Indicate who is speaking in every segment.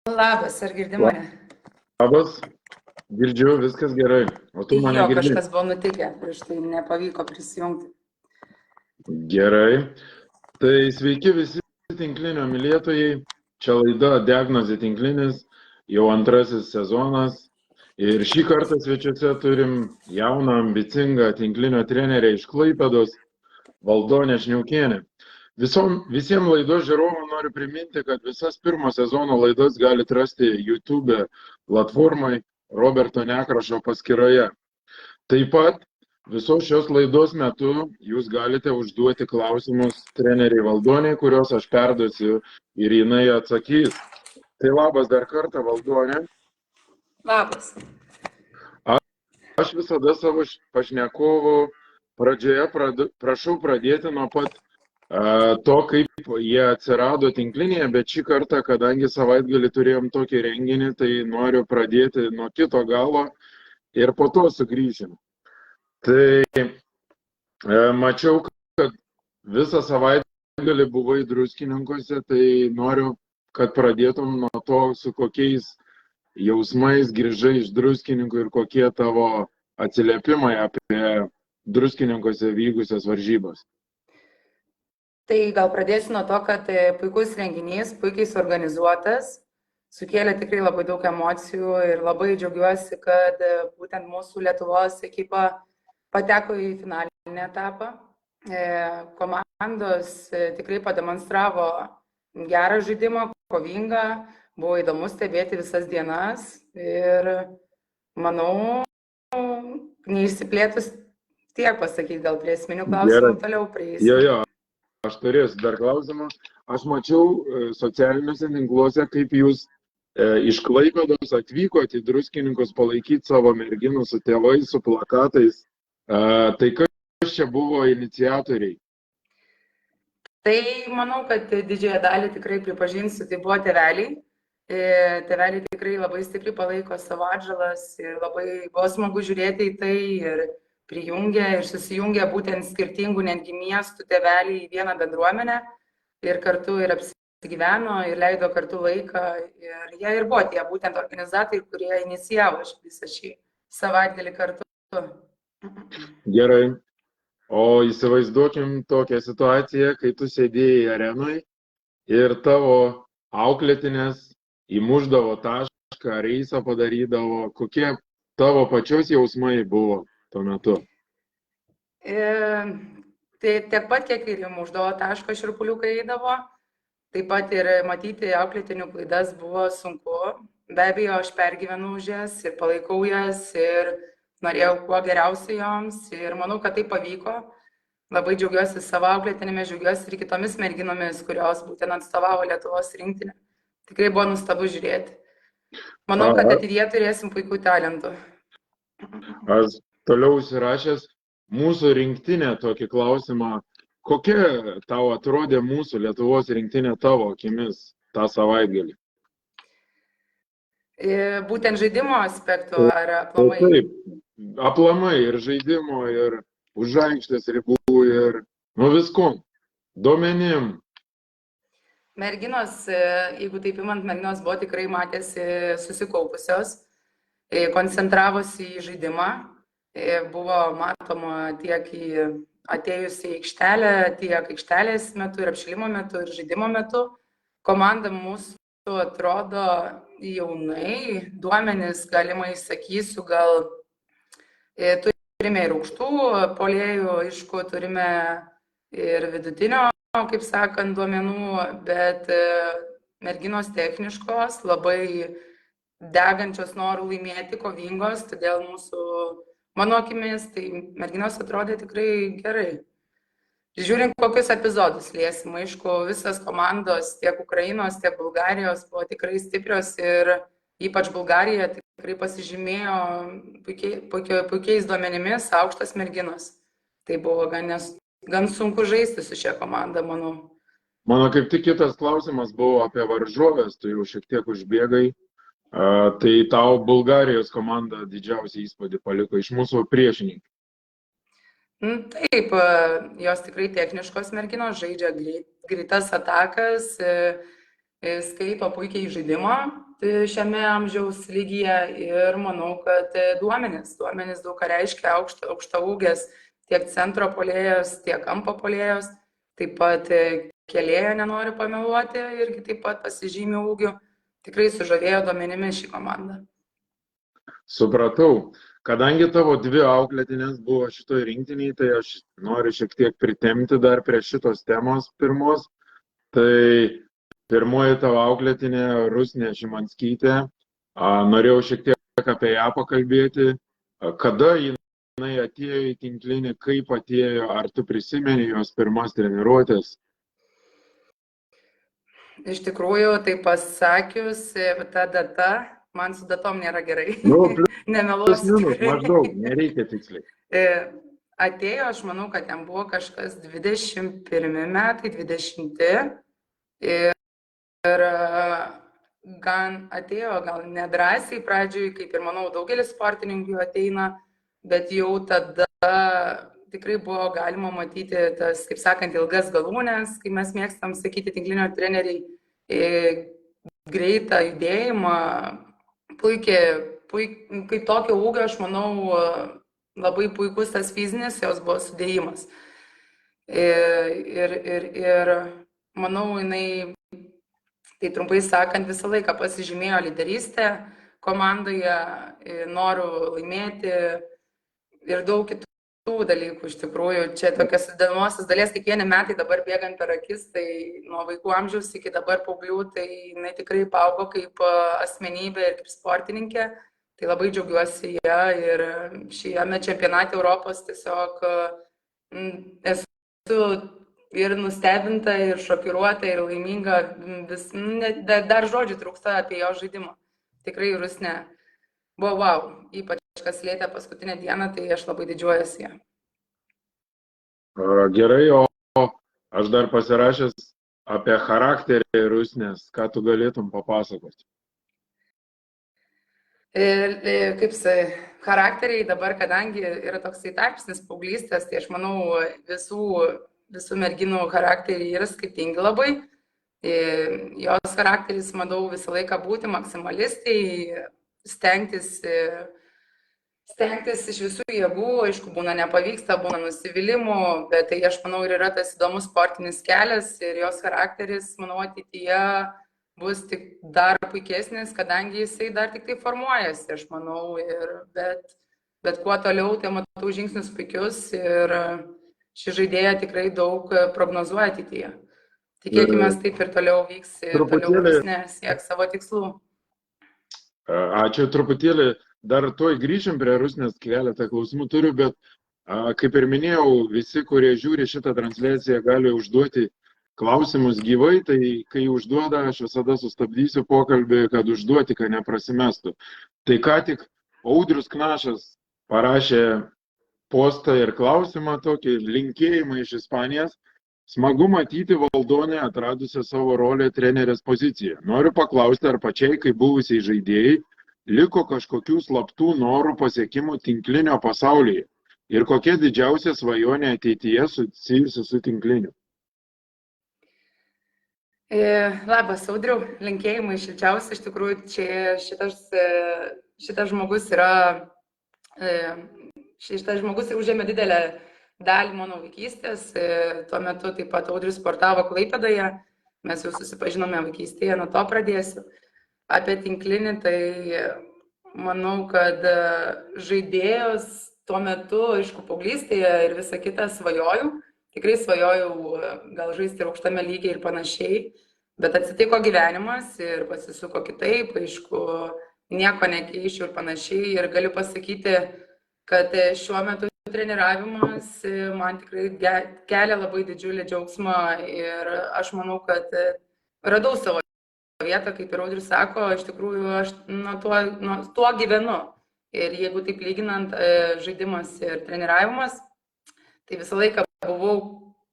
Speaker 1: Labas, ar girdi mane?
Speaker 2: Labas, girdžiu, viskas gerai. O tu mane
Speaker 1: Jo,
Speaker 2: girdi?
Speaker 1: kažkas buvo nutikę, prieš tai nepavyko prisijungti.
Speaker 2: Gerai. Tai sveiki visi tinklinio mylėtojai. Čia laida Diagnozė tinklinis, jau antrasis sezonas. Ir šį kartą svečiuose turim jauną, ambicingą tinklinio trenerę iš Klaipėdos, Valdonę Šniaukienę. Visiems laidos žiūrovam noriu priminti, kad visas pirmo sezono laidas galite rasti YouTube platformai Roberto Nekrašo paskyroje. Taip pat visos šios laidos metu jūs galite užduoti klausimus treneriai Valdoniai, kuriuos aš perduosiu ir jinai atsakys. Tai labas dar kartą, Valdonė.
Speaker 1: Labas.
Speaker 2: Aš visada savo pašnekovų pradžioje prašau pradėti nuo pat to, kaip jie atsirado tinklinėje, bet šį kartą, kadangi savaitgalį turėjom tokį renginį, tai noriu pradėti nuo kito galo ir po to sugrįžim. Tai mačiau, kad visą savaitgalį buvai Druskininkuose, tai noriu, kad pradėtum nuo to, su kokiais jausmais grįžai iš Druskininkų ir kokie tavo atsiliepimai apie Druskininkuose vykusias varžybas.
Speaker 1: Tai gal pradėsiu nuo to, kad puikus renginys, puikiai suorganizuotas, sukėlė tikrai labai daug emocijų ir labai džiaugiuosi, kad būtent mūsų Lietuvos ekipa pateko į finalinį etapą. Komandos tikrai pademonstravo gerą žaidimą, kovingą, buvo įdomu stebėti visas dienas ir manau, neišsiplėtus tiek pasakyti, gal prie esminių klausimų toliau prieisiu.
Speaker 2: Jo, aš turėsiu dar klausimą. Aš mačiau socialiniuose tinkluose, kaip jūs iš Klaipėdos atvykote į Druskininkus palaikyti savo merginų su tėvais, su plakatais. Tai kas čia buvo iniciatoriai?
Speaker 1: Tai manau, kad didžiąją dalį tikrai pripažinsiu, tai buvo tėveliai. Tėveliai tikrai labai stipriai palaiko savo atžalas ir labai buvo smagu žiūrėti į tai ir prijungė ir susijungė būtent skirtingų netgi miestų tėveliai į vieną bendruomenę ir kartu ir apsigyveno ir leido kartu laiką ir jie ir buvo tie būtent organizatoriai, kurie inicijavo visą šį savaitgalį kartu.
Speaker 2: Gerai. O įsivaizduokim tokią situaciją, kai tu sėdėjai arenui ir tavo auklėtinės įmuždavo tašką, reisą padarydavo. Kokie tavo pačios jausmai buvo tuo metu?
Speaker 1: Tai tiek pat, kiek ir įmuždavo tašką, šiurpuliukai eidavo. Taip pat ir matyti auklėtinių klaidas buvo sunku. Be abejo, aš pergyvenu už jas ir palaikau jas ir norėjau kuo geriausiai joms ir manau, kad tai pavyko. Labai džiaugiuosi savo auklėtinėmis, džiaugiuosi ir kitomis merginomis, kurios būtent atstovavo Lietuvos rinktinę. Tikrai buvo nuostabu žiūrėti. Manau, kad ateityje turėsim puikių talentų.
Speaker 2: Aš toliau užsirašęs mūsų rinktinę tokį klausimą. Kokia tau atrodė mūsų Lietuvos rinktinė tavo akimis tą savaitgalį?
Speaker 1: Būtent žaidimo aspektų ar aplamai?
Speaker 2: Taip, aplamai ir žaidimo, ir už aikštės ribų, ir viskom, duomenim.
Speaker 1: Merginos, jeigu taip imant, merginos buvo tikrai matėsi susikaupusios, koncentravosi į žaidimą, buvo matoma tiek atėjus į aikštelę, tiek aikštelės metu ir apšilimo metu ir žaidimo metu. Komanda mūsų atrodo jaunai, duomenis galimai sakysiu, gal turime ir aukštų puolėjų, aišku, turime ir vidutinio, kaip sakant, duomenų, bet merginos techniškos, labai degančios norų laimėti, kovingos, todėl mano akimis, tai merginos atrodė tikrai gerai. Žiūrint, kokius epizodus liesim, aišku, visas komandos, tiek Ukrainos, tiek Bulgarijos buvo tikrai stiprios ir ypač Bulgarija tikrai pasižymėjo puikiais duomenimis, aukštas merginos. Tai buvo gan sunku žaisti su šia komanda, manau.
Speaker 2: Mano kaip tik kitas klausimas buvo apie varžovės, tu jau šiek tiek užbėgai. Tai tau Bulgarijos komanda didžiausią įspūdį paliko iš mūsų priešininkų.
Speaker 1: Taip, jos tikrai techniškos merginos, žaidžia greitas atakas, skaito puikiai žaidimą šiame amžiaus lygyje ir manau, kad duomenys daug ką reiškia, aukštaūgės tiek centro puolėjos, tiek kampo puolėjos, taip pat kėlėjo nenori pameluoti, irgi taip pat pasižymi ūgiu, tikrai sužavėjo duomenimis šį komandą.
Speaker 2: Supratau. Kadangi tavo dvi auklėtinės buvo šitoj rinktiniai, tai aš noriu šiek tiek pritemti dar prie šitos temos pirmos. Tai pirmoji tavo auklėtinė Rusnė Šimanskytė. Norėjau šiek tiek apie ją pakalbėti. Kada jinai atėjo į tinklinį, kaip atėjo, ar tu prisimeni jos pirmas treniruotės?
Speaker 1: Iš tikrųjų, tai pasakius, ta data, man su datom nėra gerai. Nemeluosiu.
Speaker 2: Maždaug, nereikia tiksliai.
Speaker 1: Atėjo, aš manau, kad ten buvo kažkas 21 metai, 20. Ir gan atėjo, gal nedrąsiai pradžioj, kaip ir manau, daugelis sportininkų ateina, bet jau tada tikrai buvo galima matyti tas, kaip sakant, ilgas galūnes, kai mes mėgstam sakyti tinklinio treneriai, greitą judėjimą, kaip tokio ūgio, aš manau, labai puikus tas fizinis jos buvo sudėjimas. Ir manau, jinai, tai trumpai sakant, visą laiką pasižymėjo lyderystę komandoje, norų laimėti ir daug kitų dalykų iš tikrųjų. Čia tokios įdomiosios dalies, kiekvieni metai dabar bėgant per akis, tai nuo vaikų amžiaus iki dabar paauglių, tai jinai tikrai paaugo kaip asmenybė ir kaip sportininkė. Tai labai džiaugiuosi ją ir šiame čempionate Europos tiesiog esu ir nustebinta, ir šokiruota, ir laiminga. Dar žodžių trūksta apie jo žaidimą. Tikrai Rusnė buvo wow, ypač kas lietė paskutinę dieną, tai aš labai didžiuojasi ją.
Speaker 2: Gerai, o aš dar pasirašęs apie charakterį Rusnės, ką tu galėtum papasakoti?
Speaker 1: Kaip charakteriai dabar, kadangi yra toksai tarpsnis paauglystės, tai aš manau visų merginų charakteriai yra skirtingi labai. Jos charakteris, manau, visą laiką būti maksimalistai, stengtis iš visų jėgų, aišku, būna nepavyksta, būna nusivylimų, bet tai aš manau ir yra tas įdomus sportinis kelias ir jos charakteris, manau, ateityje bus tik dar puikesnis, kadangi jisai dar tik tai formuojasi, aš manau, bet kuo toliau, tai matau žingsnius puikius ir ši žaidėja tikrai daug prognozuoja ateityje. Tikėkime, taip ir toliau vyks ir toliau sieks savo tikslų.
Speaker 2: Ačiū, truputėlį dar tuoj grįšim prie Rusnės, keletą klausimų turiu, bet kaip ir minėjau, visi, kurie žiūri šitą transliaciją, gali užduoti klausimus gyvai, tai kai užduoda, aš visada sustabdysiu pokalbį, kad užduoti, kad neprasimestų. Tai ką tik Audrius Knašas parašė postą ir klausimą tokį, linkėjimą iš Ispanijos. Smagu matyti Valdonę atradusią savo rolę trenerės poziciją. Noriu paklausti, ar pačiai, kaip buvusiai žaidėjai, liko kažkokių slaptų norų pasiekimų tinklinio pasaulyje ir kokia didžiausia svajonė ateityje susijusi su tinkliniu?
Speaker 1: Labas, Audriau, linkėjimai šilčiausi. Iš tikrųjų, šitas žmogus užėmė didelę dalį mano vaikystės. Tuo metu taip pat Audrius sportavo Klaipėdoje. Mes jau susipažinome vaikystėje, nuo to pradėsiu. Apie tinklinį, tai manau, kad žaidėjos tuo metu, aišku, paauglystėje ir visą kitą svajojau. Tikrai svajojau gal žaisti ir aukštame lygiai ir panašiai, bet atsitiko gyvenimas ir pasisuko kitaip, aišku, nieko nekeičiau ir panašiai. Ir galiu pasakyti, kad šiuo metu treniravimas man tikrai kelia labai didžiulį džiaugsmą ir aš manau, kad radau savo vietą, kaip ir Audrius sako, iš tikrųjų aš tuo gyvenu. Ir jeigu taip lyginant žaidimas ir treniravimas, tai visą laiką buvau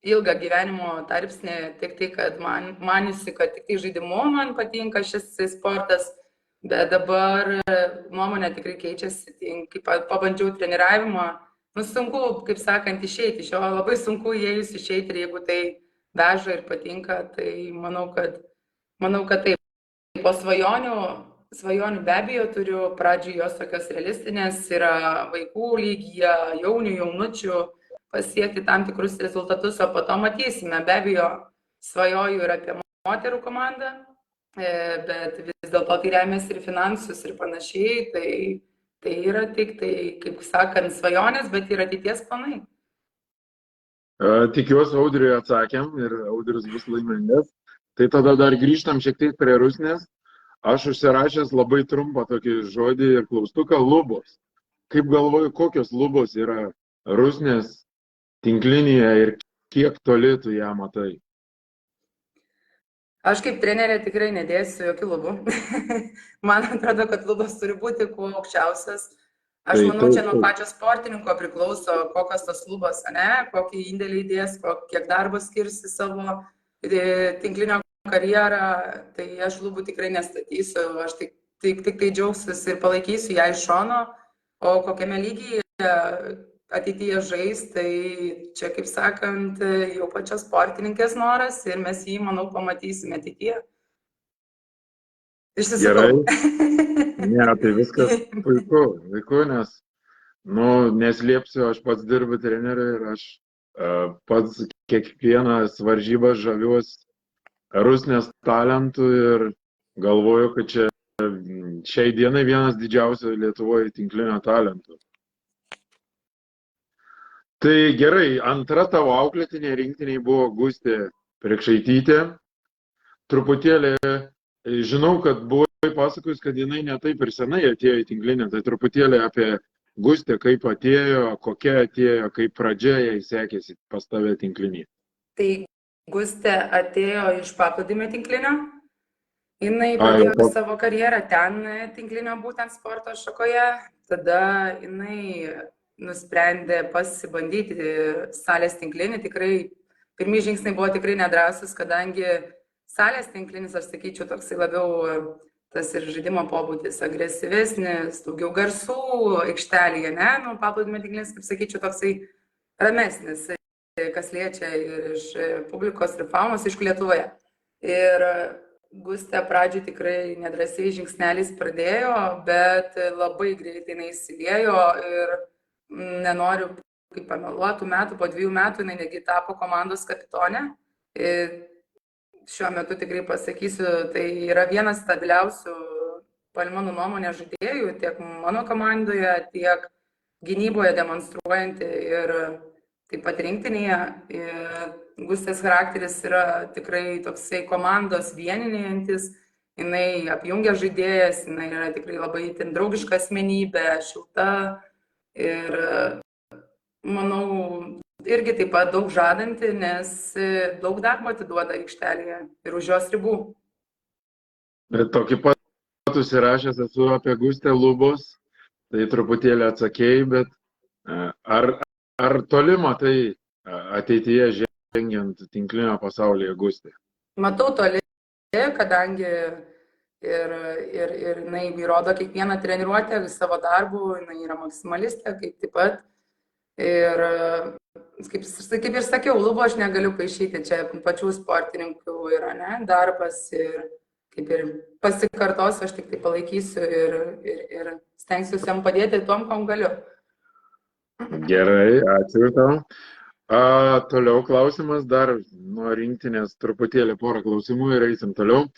Speaker 1: ilgą gyvenimo tarpsnį, tik tai, kad maniusi, kad tik tai žaidimu man patinka šis sportas, bet dabar nuomonė tikrai keičiasi, kai pabandžiau treniravimą, sunku, kaip sakant, išeiti iš jo, labai sunku įėjus išeiti ir jeigu tai veža ir patinka, tai manau, kad Manau, kad taip. Po svajonių be abejo turiu, pradžiai jos tokios realistinės, yra vaikų lygyje, jaunių, jaunučių, pasiekti tam tikrus rezultatus, o po to matysime. Be abejo, svajoju ir apie moterų komandą, bet vis dėlto tai remiasi ir finansus ir panašiai, tai yra tik tai, kaip sakant, svajonės, bet ir ateities planai.
Speaker 2: Tikiuosi, Audriui atsakėm ir Audrius bus laimingas. Tai tada dar grįžtam šiek tiek prie Rusnės. Aš užsirašęs labai trumpą tokį žodį ir klaustuką - lubos. Kaip galvoju, kokios lubos yra Rusnės tinklinėje ir kiek toli tu ją matai?
Speaker 1: Aš kaip trenerė tikrai nedėsiu jokių lubų. Man atrodo, kad lubos turi būti kuo aukščiausias. Aš manau, čia nuo pačio sportininko priklauso, kokios tos lubos, ne, kokį indėlį įdės, kiek darbo skirsi savo tinklinio karjerą, tai aš lubų tikrai nestatysiu, aš tik tai džiaugsiuosi ir palaikysiu ją iš šono, o kokiame lygyje ateityje žais, tai čia, kaip sakant, jau pačios sportininkės noras ir mes jį, manau, pamatysime ateityje. Išsisakau.
Speaker 2: Ne, tai viskas puiku, nes, neslėpsiu, aš pats dirbu treneriu ir aš pats kiekvienas varžybas žaviuos Rusnės talentų ir galvoju, kad čia šiai dienai vienas didžiausių Lietuvoje tinklinio talentų. Tai gerai, antra tavo auklėtinė rinktiniai buvo Gustė Prekšaitytė. Truputėlį, žinau, kad buvai pasakojus, kad jinai ne taip ir senai atėjo į tinklinę, tai truputėlį apie Gustę, kaip atėjo, kokia atėjo, kaip pradžia jai sekėsi pas tave tinklinį.
Speaker 1: Tai Gustė atėjo iš paplūdimio tinklinio. Jinai pradėjo savo karjerą ten tinklinio būtent sporto šakoje. Tada jinai nusprendė pasibandyti salės tinklinį. Tikrai pirmi žingsniai buvo tikrai nedrąsus, kadangi salės tinklinis, aš sakyčiau, toksai labiau tas ir žaidimo pobūdis agresyvesnis, daugiau garsų aikštelėje, ne? Paplūdimio tinklinis, kaip sakyčiau, toksai ramesnis, kas liečia ir iš publikos ir faunos, aišku, Lietuvoje. Ir Gustė pradžioj tikrai nedrąsiai žingsneliais pradėjo, bet labai greitai jinai įsiliejo ir nenoriu, kaip pameluotų metų, po 2 metų jinai negi tapo komandos kapitonė. Šiuo metu tikrai pasakysiu, tai yra vienas stabiliausių, mano nuomonė, žaidėjų, tiek mano komandoje, tiek gynyboje demonstruojanti ir taip pat rinktinėje. Gustės charakteris yra tikrai toksai komandos vieninėjantis, jinai apjungia žaidėjas, jinai yra tikrai labai itin draugiška asmenybė, šilta ir manau irgi taip pat daug žadanti, nes daug darbo atiduoda aikštelėje ir už jos ribų.
Speaker 2: Bet tokį pat užsirašęs esu apie Gustę lubos, tai truputėlį atsakėjai, bet ar toli matai ateityje žengiant tinklinio pasaulyje Gustė?
Speaker 1: Matau toli, kadangi ir jinai įrodo kiekvieną treniruotę savo darbų, jinai yra maksimalistė, kaip taip pat. Ir kaip ir sakiau, lubų aš negaliu paišyti, čia pačių sportininkų yra, ne, darbas ir kaip ir pasikartosiu, aš tik tai palaikysiu ir stengsiuosi jam padėti tom, kom galiu.
Speaker 2: Gerai, ačiū tau. Toliau klausimas dar nuo rinktinės truputėlį porą klausimų ir eisim toliau.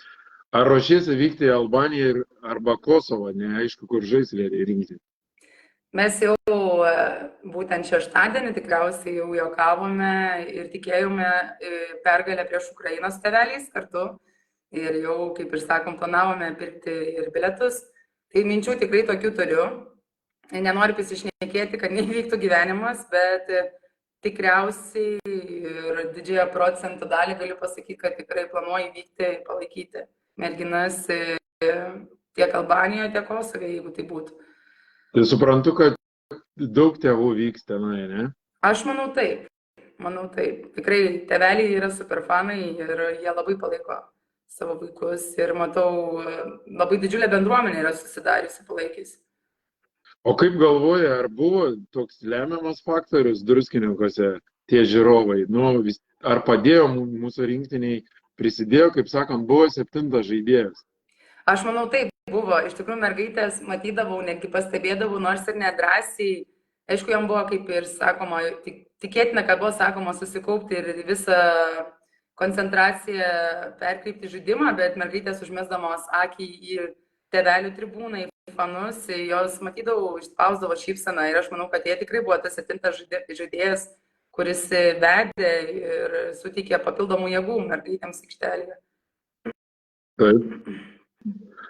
Speaker 2: Ar ruošiesi vykti į Albaniją arba Kosovą, neaišku, kur žais rinktinė?
Speaker 1: Mes jau būtent šeštadienį tikriausiai jau juokavome ir tikėjome pergalę prieš Ukrainos tėveliais kartu. Ir jau, kaip ir sakom, planavome pirkti ir bilietus. Tai minčių tikrai tokių turiu. Nenoriu pasišnekėti, kad nevyktų gyvenimas, bet tikriausiai ir didžiąją procentų dalį galiu pasakyti, kad tikrai planuoju vykti, palaikyti merginas tiek Albanijoje, tiek Kosove, jeigu tai būtų.
Speaker 2: Tai suprantu, kad daug tėvų vyks tenai, ne?
Speaker 1: Aš manau taip. Tikrai tėveliai yra superfanai ir jie labai palaiko savo vaikus ir matau, labai didžiulė bendruomenė yra susidariusi palaikysi.
Speaker 2: O kaip galvoji, ar buvo toks lemiamas faktorius Druskininkuose tie žiūrovai? Ar padėjo mūsų rinktiniai prisidėjo, kaip sakant, buvo 7 žaidėjas.
Speaker 1: Aš manau, taip buvo. Iš tikrųjų, mergaitės matydavau, netgi pastebėdavau, nors ir nedrąsiai. Aišku, jam buvo, kaip ir sakoma, tikėtina, kad buvo sakoma susikaupti ir visą koncentraciją perkreipti žaidimą, bet mergaitės užmesdamos akį į tėvelių tribūną, į fanus, jos matydavau, išspausdavo šypseną ir aš manau, kad jie tikrai buvo tas 7 žaidėjas, kuris vedė ir suteikė papildomų jėgų mergaitėms aikštelėje.
Speaker 2: Taip.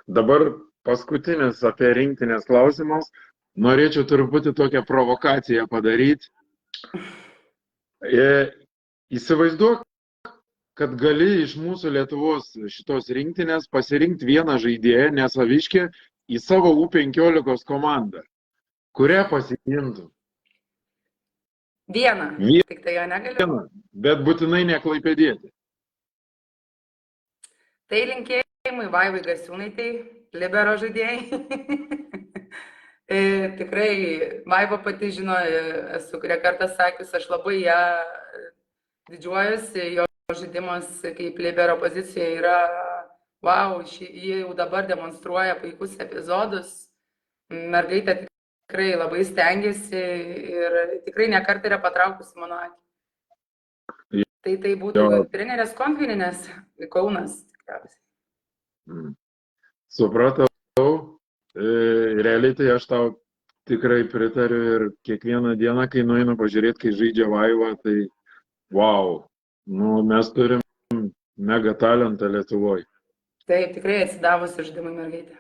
Speaker 2: Dabar paskutinis apie rinktinės klausimas. Norėčiau truputį tokią provokaciją padaryti. Įsivaizduok, kad gali iš mūsų Lietuvos šitos rinktinės pasirinkti vieną žaidėją, nesaviškę, į savo U15 komandą. Kurią pasiimtum?
Speaker 1: Vieną. Tik tai jo negaliu.
Speaker 2: Vieną, bet būtinai neklaipėdėti.
Speaker 1: Tai linkėjimai Vaivai Gasiūnaitei, libero žaidėjai. Tikrai Vaiva pati žino, esu kurią kartą sakius, aš labai ją didžiuojuosi, jo žaidimas kaip libero pozicijoje yra, wow, jie jau dabar demonstruoja puikus epizodus, mergaitė tikrai labai stengiasi ir tikrai nekart yra patraukusi mano akį. Tai būtų trenerės Konvininės Kaunas.
Speaker 2: Supratau. Realiai tai aš tau tikrai pritariu ir kiekvieną dieną, kai nueinu pažiūrėti, kai žaidžia Vaiva, tai wow, mes turim mega talentą Lietuvoje.
Speaker 1: Taip, tikrai atsidavusi žaidimai mergaitė.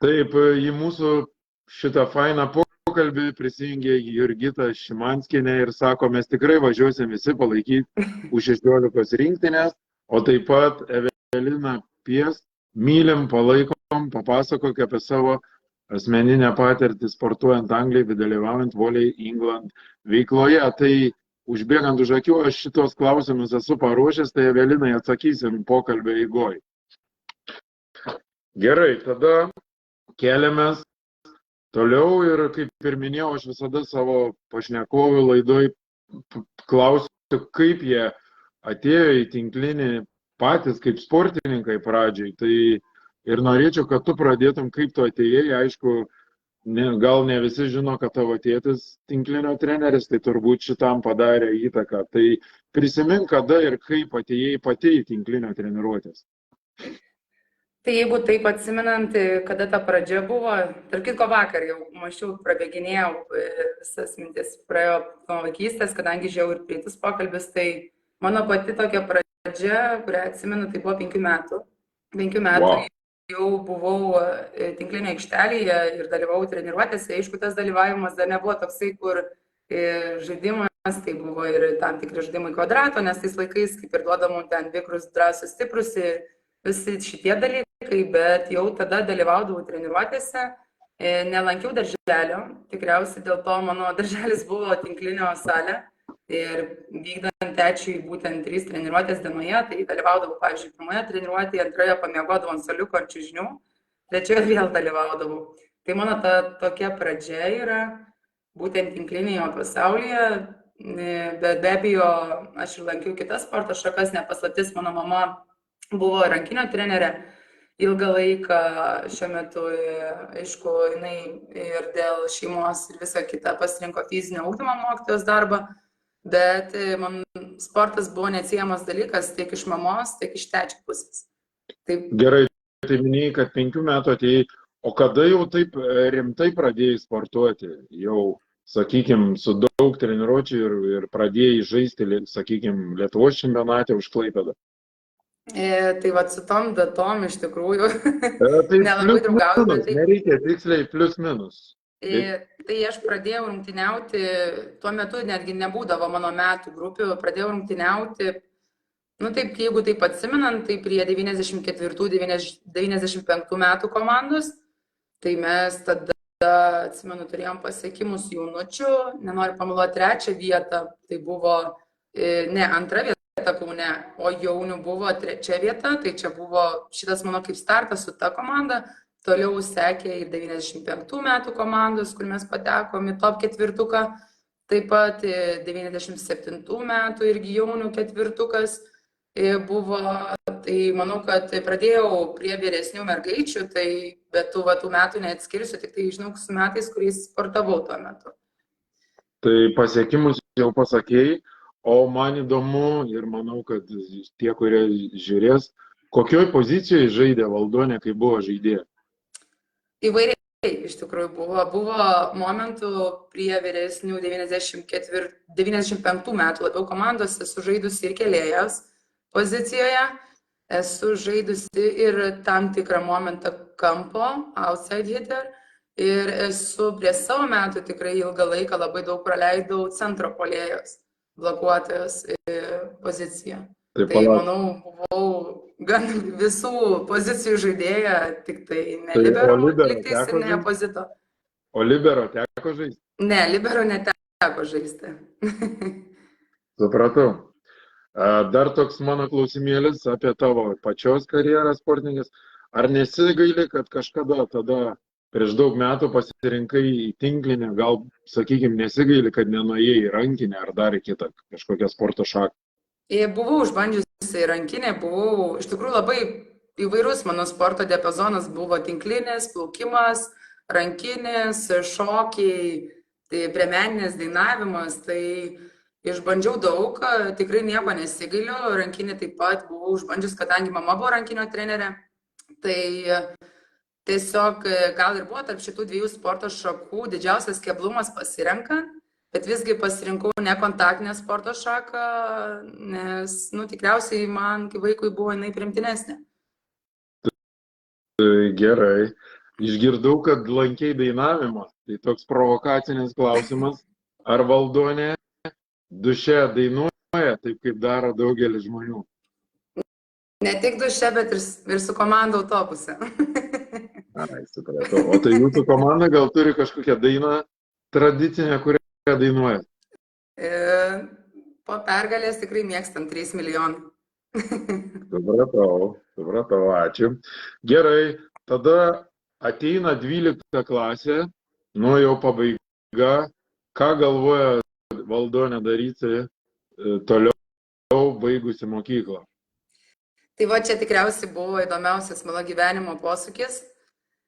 Speaker 2: Taip, į mūsų šitą fainą pokalbį prisijungė Jurgita Šimanskienė ir sako, mes tikrai važiuosim visi palaikyti U16 rinktinės, o taip pat Evelina Pies, mylim, palaikom, papasakok apie savo asmeninę patirtį sportuojant Anglijai, dalyvaujant Volley England veikloje. Tai užbėgant už akių, aš šitos klausimus esu paruošęs, tai Evelinai atsakysim pokalbio eigoje. Gerai, tada keliamės toliau ir kaip ir minėjau, aš visada savo pašnekovų laidoj klausiu, kaip jie atėjo į tinklinį patys kaip sportininkai pradžiai. Tai ir norėčiau, kad tu pradėtum, kaip tu atėjai. Aišku, gal ne visi žino, kad tavo tėtis tinklinio treneris, tai turbūt šitam padarė įtaką. Tai prisimink, kada ir kaip atėjai pati į tinklinio treniruotės.
Speaker 1: Tai jeigu taip atsimenant, kada ta pradžia buvo, tarp kitko vakar jau mačiau, prabėginėjau visas mintis, praėjo nuo vaikystės, kadangi žiūrėjau ir prieitus pokalbis, tai mano pati tokia pradžia, kurią atsimenu, tai buvo 5 metų. 5 metų wow. Jau buvau tinklinio aikštelėje ir dalyvau treniruotėse. Aišku, tas dalyvavimas dar nebuvo toksai, kur žaidimas, tai buvo ir tam tikri žaidimai kvadrato, nes tais laikais kaip ir duodamų ten vikrus, drąsus, stiprus ir visi šitie dalykai, bet jau tada dalyvaudavau treniruotėse, nelankiau darželio, tikriausiai dėl to mano darželis buvo tinklinio salė. Ir vykdant tečiui būtent 3 treniruotės dienoje, tai dalyvaudavau, pavyzdžiui, 1 treniruotėje, 2 pamiegodavau ant suoliuko ant čiužinių, 3 vėl dalyvaudavau. Tai mano ta tokia pradžia yra būtent tinklinėje pasaulyje, bet be abejo, aš ir lankiau kitas sporto šakas, nepaslaptis, mano mama buvo rankinio trenerė ilgą laiką, šiuo metu, aišku, jinai ir dėl šeimos ir viso kita pasirinko fizinio ugdymo mokytojos darbą. Bet man sportas buvo neatsiejamas dalykas tiek iš mamos, tiek iš tečio pusės. Taip.
Speaker 2: Gerai, tai minėjai, kad 5 metų atėjai, o kada jau taip rimtai pradėjai sportuoti? Jau, sakykime, su daug treniruočių ir pradėjai žaisti, sakykime, Lietuvos čempionate už Klaipėdą?
Speaker 1: Tai va, su tom datom iš tikrųjų
Speaker 2: tai
Speaker 1: nelabai draugauju.
Speaker 2: Nereikia tiksliai plius minus.
Speaker 1: Tai aš pradėjau rungtyniauti, tuo metu netgi nebūdavo mano metų grupių, pradėjau rungtyniauti, taip, jeigu taip atsimenant, tai prie 94-95 metų komandos, tai mes tada, atsimenu, turėjom pasiekimus jaunučių, nenoriu pameluoti 3 vietą, tai buvo ne 2 vieta Kaune, o jaunių buvo 3 vieta, tai čia buvo šitas mano kaip startas su ta komanda. Toliau sekė ir 95 metų komandos, kur mes patekom į top 4, taip pat 97 metų irgi jaunių 4, buvo, tai manau, kad pradėjau prie vyresnių mergaičių, tai bet tų metų neatskirsiu, tik tai žinau, su metais, kuriais sportavau tuo metu.
Speaker 2: Tai pasiekimus jau pasakėjai, o man įdomu ir manau, kad tie, kurie žiūrės, kokioj pozicijoje žaidė Valdonė, kai buvo žaidėja?
Speaker 1: Įvairiai, iš tikrųjų, buvo momentų prie vyresnių 95 metų labiau komandos, esu žaidusi ir kėlėjos pozicijoje, esu žaidusi ir tam tikrą momentą kampo, outside hitter, ir esu prie savo metų tikrai ilgą laiką labai daug praleidau centro puolėjos, blokuotojos poziciją. Tai manau, buvau gan visų pozicijų žaidėja, tik tai ne libero, liktais ir ne opozito.
Speaker 2: O libero teko žaisti?
Speaker 1: Ne, libero neteko žaisti.
Speaker 2: Supratau. Dar toks mano klausimėlis apie tavo pačios karjerą sportininkės. Ar nesigaili, kad kažkada tada prieš daug metų pasirinkai į tinklinę, gal, sakykime, nesigaili, kad nenuėjai į rankinę ar dar į kitą kažkokią sporto šaką?
Speaker 1: Buvau išbandžiusi rankinę, buvau, iš tikrųjų labai įvairus mano sporto diapazonas buvo tinklinės, plaukimas, rankinės, šokiai, tai priemeninės dainavimas, tai išbandžiau daug, tikrai nieko nesigailiu, rankinį taip pat buvau išbandžius, kadangi mama buvo rankinio trenerė, tai tiesiog gal ir buvo tarp šitų dviejų sporto šakų didžiausias keblumas pasirenkant, bet visgi pasirinkau nekontaktinę sporto šaką, nes, tikriausiai man, kai vaikui buvo jinai priimtinesnė.
Speaker 2: Gerai. Išgirdau, kad lankei dainavimą. Tai toks provokacinis klausimas. Ar Valdonė duše dainuoja, taip kaip daro daugelis žmonių?
Speaker 1: Ne tik duše, bet ir su komanda autobuse.
Speaker 2: Ai, supratau. O tai jūsų komanda gal turi kažkokią dainą tradicinę, kurią dainuoja?
Speaker 1: Po pergalės tikrai mėgstam 3 milijonų.
Speaker 2: Supratau, ačiū. Gerai, tada ateina 12 klasė, jau pabaiga. Ką galvoja Valdonė daryti toliau baigusi mokyklą?
Speaker 1: Tai va, čia tikriausiai buvo įdomiausias mano gyvenimo posūkis.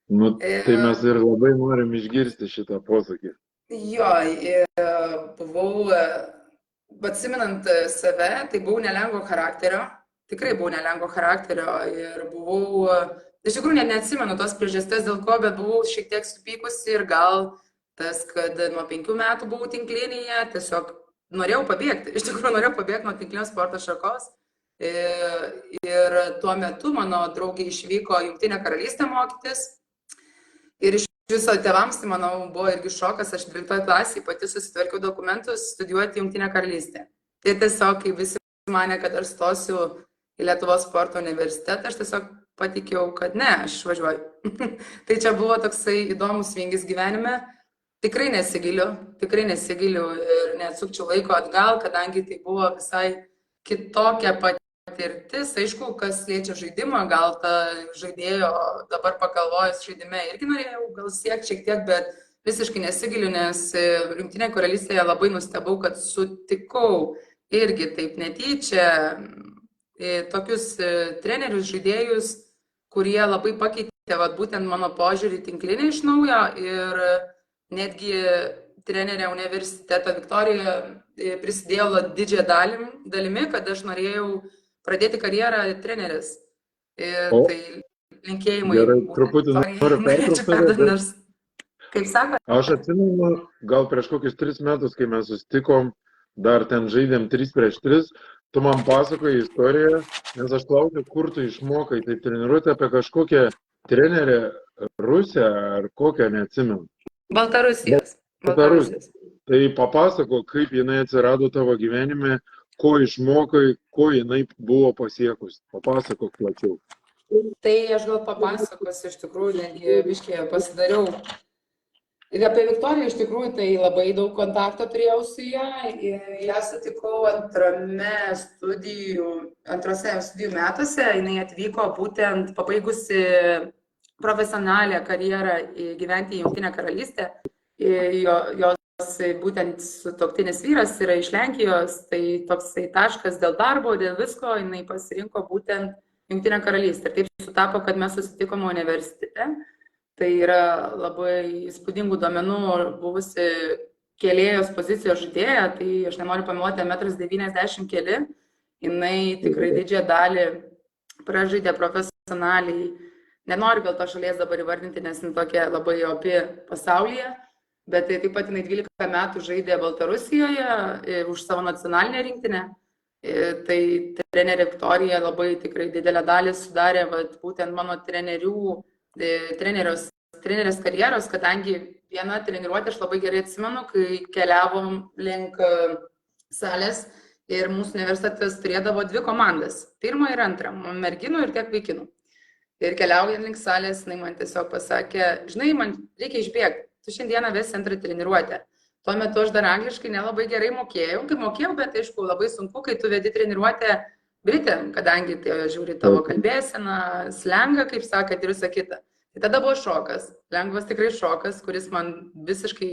Speaker 2: Tai mes ir labai norim išgirsti šitą posūkį.
Speaker 1: Jo, buvau, atsimenant save, tai buvau nelengvo charakterio, tikrai buvau nelengvo charakterio ir buvau, iš tikrųjų neatsimenu tos priežasties dėl ko, bet buvau šiek tiek supykusi ir gal tas, kad nuo 5 metų buvau tinklinėje, tiesiog norėjau pabėgti, iš tikrųjų norėjau pabėgti nuo tinklinio sporto šakos ir tuo metu mano draugė išvyko į Jungtinę karalystę mokytis ir iš viso tėvams, tai manau, buvo irgi šokas, aš 12 klasėje pati susitvarkiau dokumentus studijuoti Jungtinę karalystę. Tai tiesiog, kai visi mane, kad aš stosiu į Lietuvos sporto universitetą, aš tiesiog patikėjau, kad ne, aš išvažiuoju. Tai čia buvo toksai įdomus vingis gyvenime. Tikrai nesigiliu ir neatsukčiau laiko atgal, kadangi tai buvo visai kitokia patirtis. Aišku, kas liečia žaidimą, gal ta žaidėjo dabar pagalvojus žaidime irgi norėjau gal siekti šiek tiek, bet visiškai nesigiliu, nes Jungtinėje karalystėje labai nustebau, kad sutikau irgi taip netyčia tokius trenerius, žaidėjus, kurie labai pakeitė būtent mano požiūrį tinklinį iš naujo ir netgi trenerė universiteto Viktorijoje prisidėjo didžiąją dalimi, kad aš norėjau pradėti karjerą treneris. Tai linkėjimai.
Speaker 2: Gerai, truputį noriu pertraukti.
Speaker 1: Kaip sako?
Speaker 2: Aš atsimenu, gal prieš kokius 3 metus, kai mes susitikom, dar ten žaidėm 3 prieš 3, tu man pasakojai istoriją, nes aš klausiu, kur tu išmokai, tai treniruoti apie kažkokią trenerę Rusę ar kokią, neatsimenu.
Speaker 1: Baltarusijos.
Speaker 2: Tai papasako, kaip jinai atsirado tavo gyvenime, ko išmokai, ko jinai buvo pasiekus. Papasakok plačiau.
Speaker 1: Tai aš gal papasakosiu, iš tikrųjų, netgi biškį pasidariau. Ir apie Viktoriją, iš tikrųjų, tai labai daug kontakto turėjau su ją. Ją sutikau antrose studijų metuose. Jinai atvyko būtent pabaigusi profesionalią karjerą gyventi į Jungtinę karalystę. Jos būtent sutuoktinis vyras yra iš Lenkijos, tai toksai taškas dėl darbo, dėl visko, jinai pasirinko būtent Jungtinę karalystę. Ir taip sutapo, kad mes susitikom universitete. Tai yra labai įspūdingų duomenų buvusi kėlėjos pozicijos žaidėja, tai aš nenoriu pameluoti, 1,90 m keli. Jinai tikrai didžiąją dalį pražaidė profesionaliai. Nenoriu gal to šalies dabar įvardinti, nes jin tokia labai opi pasaulyje. Bet taip pat jinai 12 metų žaidė Baltarusijoje už savo nacionalinę rinktinę. Tai trenerė Viktorija labai tikrai didelę dalį sudarė būtent mano trenerės karjeros, kadangi vieną treniruotę aš labai gerai atsimenu, kai keliavom link salės ir mūsų universitetas turėdavo 2 komandas. Pirmą ir antrą, merginų ir tiek vaikinų. Ir keliaujant link salės, jinai man tiesiog pasakė, žinai, man reikia išbėgti. Tu šiandieną vesi antrą treniruotę. Tuo metu aš dar angliškai nelabai gerai mokėjau, bet aišku, labai sunku, kai tu vedi treniruotę britėm, kadangi tai žiūri tavo kalbėseną, slengą, kaip sakėt, ir visą kitą. Tai tada buvo šokas, lengvas tikrai šokas, kuris man visiškai,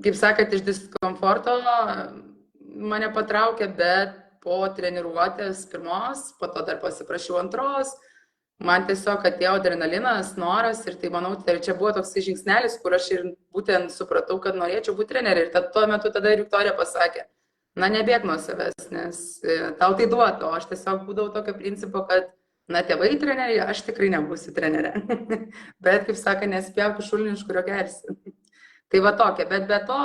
Speaker 1: kaip sakėt, iš diskomforto mane patraukė, bet po treniruotės pirmos, po to dar pasiprašiau antros, man tiesiog atėjo adrenalinas, noras ir tai manau, tai čia buvo toks žingsnelis, kur aš ir būtent supratau, kad norėčiau būti treneri. Ir tuo metu tada ir Viktorija pasakė, na nebėk nuo savęs, nes tau tai duotų, o aš tiesiog būdavau tokio principo, kad na tėvai treneriai, aš tikrai nebūsiu trenerė. Bet, kaip sako, nespjauk šulinį, iš kurio gersi. Tai va tokia, bet be to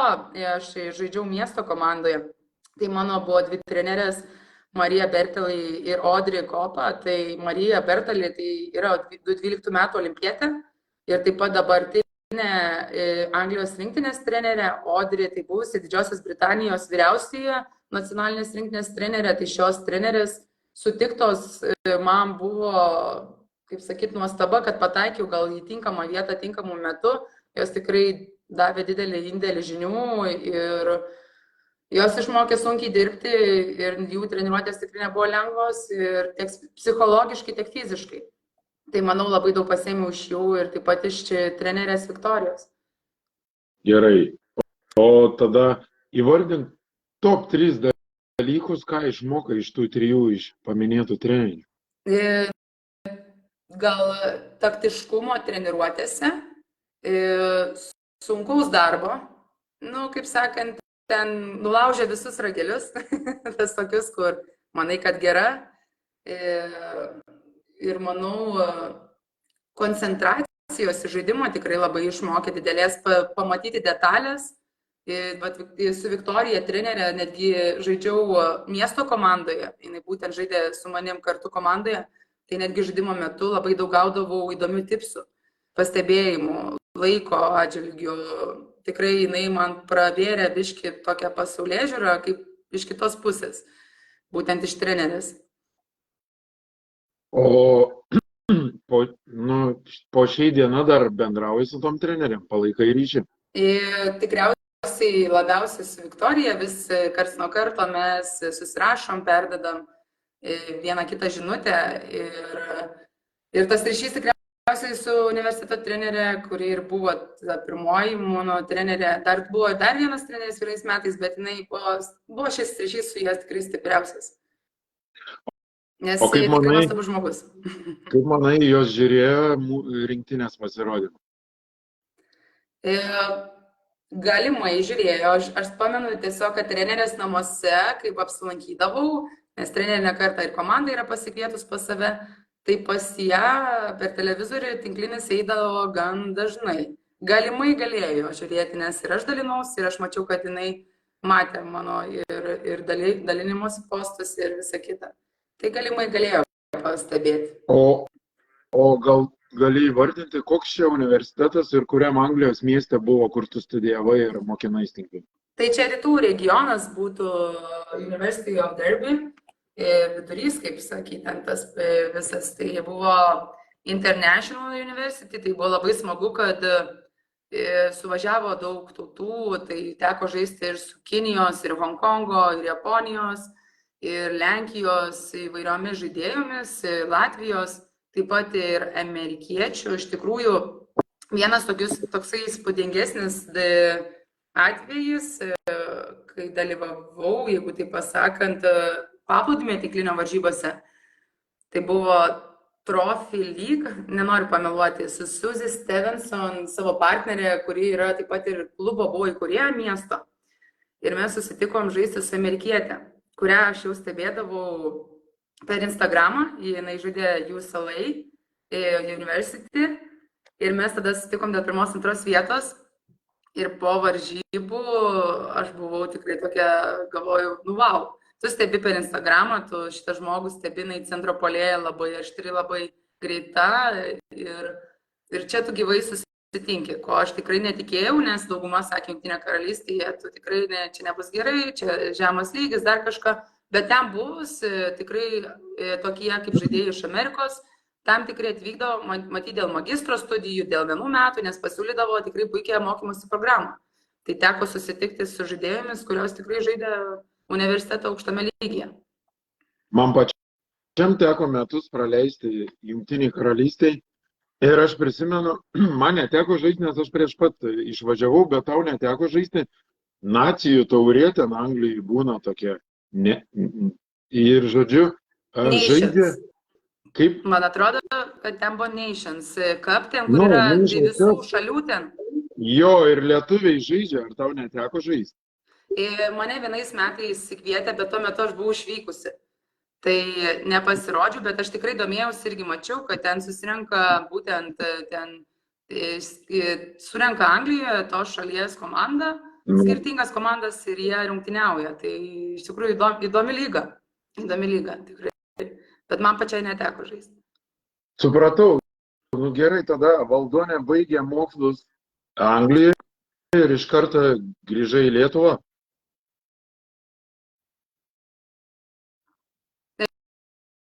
Speaker 1: aš žaidžiau miesto komandoje. Tai mano buvo 2 trenerės, Marija Bertelai ir Audrey Kopa. Tai Marija Bertelai tai yra 12 metų olimpietė ir taip pat dabartinė Anglijos rinktinės trenerė. Audrey tai buvusi Didžiosios Britanijos vyriausioje nacionalinės rinktinės trenerė. Tai šios trenerės sutiktos man buvo, kaip sakyt, nuostaba, kad pataikiau gal į tinkamą vietą, tinkamų metu. Jos tikrai davė didelį indėlį žinių ir jos išmokė sunkiai dirbti ir jų treniruotės tikrai nebuvo lengvos ir tiek psichologiškai, tiek fiziškai. Tai manau labai daug pasėmiau iš jų ir taip pat iš trenerės Viktorijos.
Speaker 2: Gerai. O tada įvardink top 3 dalykus, ką išmokai iš tų 3 iš paminėtų trenerių.
Speaker 1: Gal taktiškumo treniruotėse, sunkaus darbo, kaip sakant, ten nulaužė visus ragelius, tas tokius, kur manai, kad gera. Ir manau, koncentracijos į žaidimą tikrai labai išmokė didelės pamatyti detalės. Su Viktorija trenerė netgi žaidžiau miesto komandoje, jinai būtent žaidė su manim kartu komandoje, tai netgi žaidimo metu labai daug gaudavau įdomių tipsų, pastebėjimų, laiko atžvilgių. Tikrai jinai man pravėrė biškį tokią pasaulėžiūrą, kaip iš kitos pusės, būtent iš trenerės.
Speaker 2: O po šiai dieną dar bendrauji su tom treneriam, palaikai ryšį?
Speaker 1: Tikriausiai labiausiai su Viktorija, vis karts nuo karto mes susirašom, perdedam vieną kitą žinutę ir tas ryšys tikriausiai su universiteto trenerė, kuri ir buvo pirmoji mano trenerė, buvo dar vienas treneris vienais metais, bet jinai buvo šis ryšys su jas tikrai stipriausias. Nes jis tikrai nuostabus žmogus.
Speaker 2: Kaip manai, jos žiūrėjo rinktinės pasirodymą?
Speaker 1: Galimai žiūrėjo. Aš pamenu tiesiog, kad trenerės namuose, kaip apsilankydavau, nes trenerė ne kartą ir komanda yra pasikvietus pas save, tai pas ją per televizorių tinklinis eidavo gan dažnai. Galimai galėjo žiūrėti, nes ir aš dalinausi, ir aš mačiau, kad jinai matė mano ir dalinimosi postus ir visą kitą. Tai galimai galėjo pastebėti.
Speaker 2: O gal gali įvardinti, koks čia universitetas ir kuriam Anglijos mieste buvo, kur tu studijavai ir mokinais tinklinį?
Speaker 1: Tai čia rytų regionas būtų University of Derby. Vidurys, kaip sakyti, tas visas, tai buvo International University, tai buvo labai smagu, kad suvažiavo daug tautų, tai teko žaisti ir su Kinijos, ir Honkongo, ir Japonijos, ir Lenkijos įvairiomis žaidėjomis, Latvijos, taip pat ir amerikiečių. Iš tikrųjų, vienas toksai įspūdingesnis atvejis, kai dalyvavau, jeigu tai pasakant, paplūdimio tinklinio varžybose. Tai buvo Trophy League, nenoriu pameluoti, su Suzy Stevenson, savo partnerė, kuri yra taip pat ir klubo buvo įkūrėja miesto. Ir mes susitikom žaisti su amerikietė, kurią aš jau stebėdavau per Instagramą, jinai žaidė UCLA University. Ir mes tada susitikom dėl 1-2 vietos. Ir po varžybų aš buvau tikrai tokia, galvoju, nu wow. Tu stebi per Instagramą, tu šitą žmogų stebinai centro puolėja labai aštri, labai greita ir čia tu gyvai susitinki, ko aš tikrai netikėjau, nes dauguma sakė, Jungtinė karalystėje, tu tikrai čia nebus gerai, čia žemas lygis, dar kažką, bet ten bus tikrai tokie kaip žaidėjai iš Amerikos, tam tikrai atvykdavo, matyti dėl magistro studijų, dėl 1 metų, nes pasiūlydavo tikrai puikią mokymosi programą. Tai teko susitikti su žaidėjomis, kurios tikrai žaidė universiteto aukštame lygyje.
Speaker 2: Man pačiam teko metus praleisti Jungtinėj karalystėj ir aš prisimenu, man neteko žaisti, nes aš prieš pat išvažiavau, bet tau neteko žaisti. Nacijų taurė ten Anglijoje būna tokia. Ir žodžiu, žaidė kaip...
Speaker 1: Man atrodo, kad ten buvo Nations Cup, ten kur yra visų šalių ten.
Speaker 2: Jo, ir lietuviai žaidžia, ar tau neteko žaisti?
Speaker 1: Mane vienais metais kvietė, bet tuo metu aš buvau išvykusi. Tai nepasirodžiau, bet aš tikrai domėjausi irgi mačiau, kad ten susirenka būtent surenka Anglijoje tos šalies komanda, skirtingas komandas ir jie rungtyniauja. Tai iš tikrųjų įdomi lyga, tikrai. Bet man pačiai neteko žaisti.
Speaker 2: Supratau. Nu gerai, tada Valdonė baigė mokslus Anglijoje ir iš karto grįžai į Lietuvą.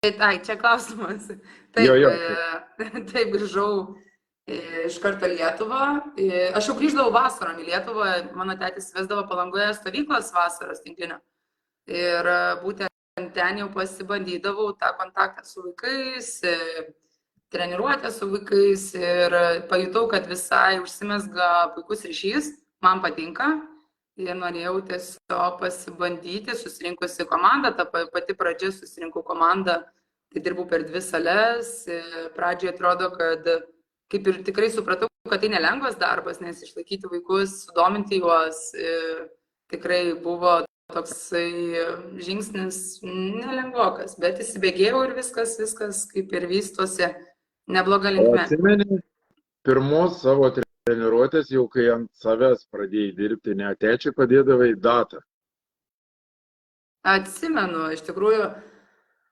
Speaker 1: Ai, čia klausimas. Taip, grįžau iš karto Lietuvą. Aš jau grįždavau vasarom į Lietuvą, mano tėtis vesdavo Palangoje stovyklas vasaros tinklinio. Ir būtent ten jau pasibandydavau tą kontaktą su vaikais, treniruotę su vaikais ir pajutau, kad visai užsimezga puikus ryšys, man patinka. Ir norėjau tiesiog pasibandyti, susirinkusi komandą, ta pati pradžia susirinkau komandą, tai dirbau per 2 sales, pradžioje atrodo, kad kaip ir tikrai supratau, kad tai nelengvas darbas, nes išlaikyti vaikus, sudominti juos, tikrai buvo toksai žingsnis nelengvokas, bet įsibėgėjau ir viskas kaip ir vystosi nebloga linkme.
Speaker 2: Atsimeni pirmos savo treniruotės, jau kai ant savęs pradėjai dirbti, ne tėčiai padėdavai datą?
Speaker 1: Atsimenu, iš tikrųjų,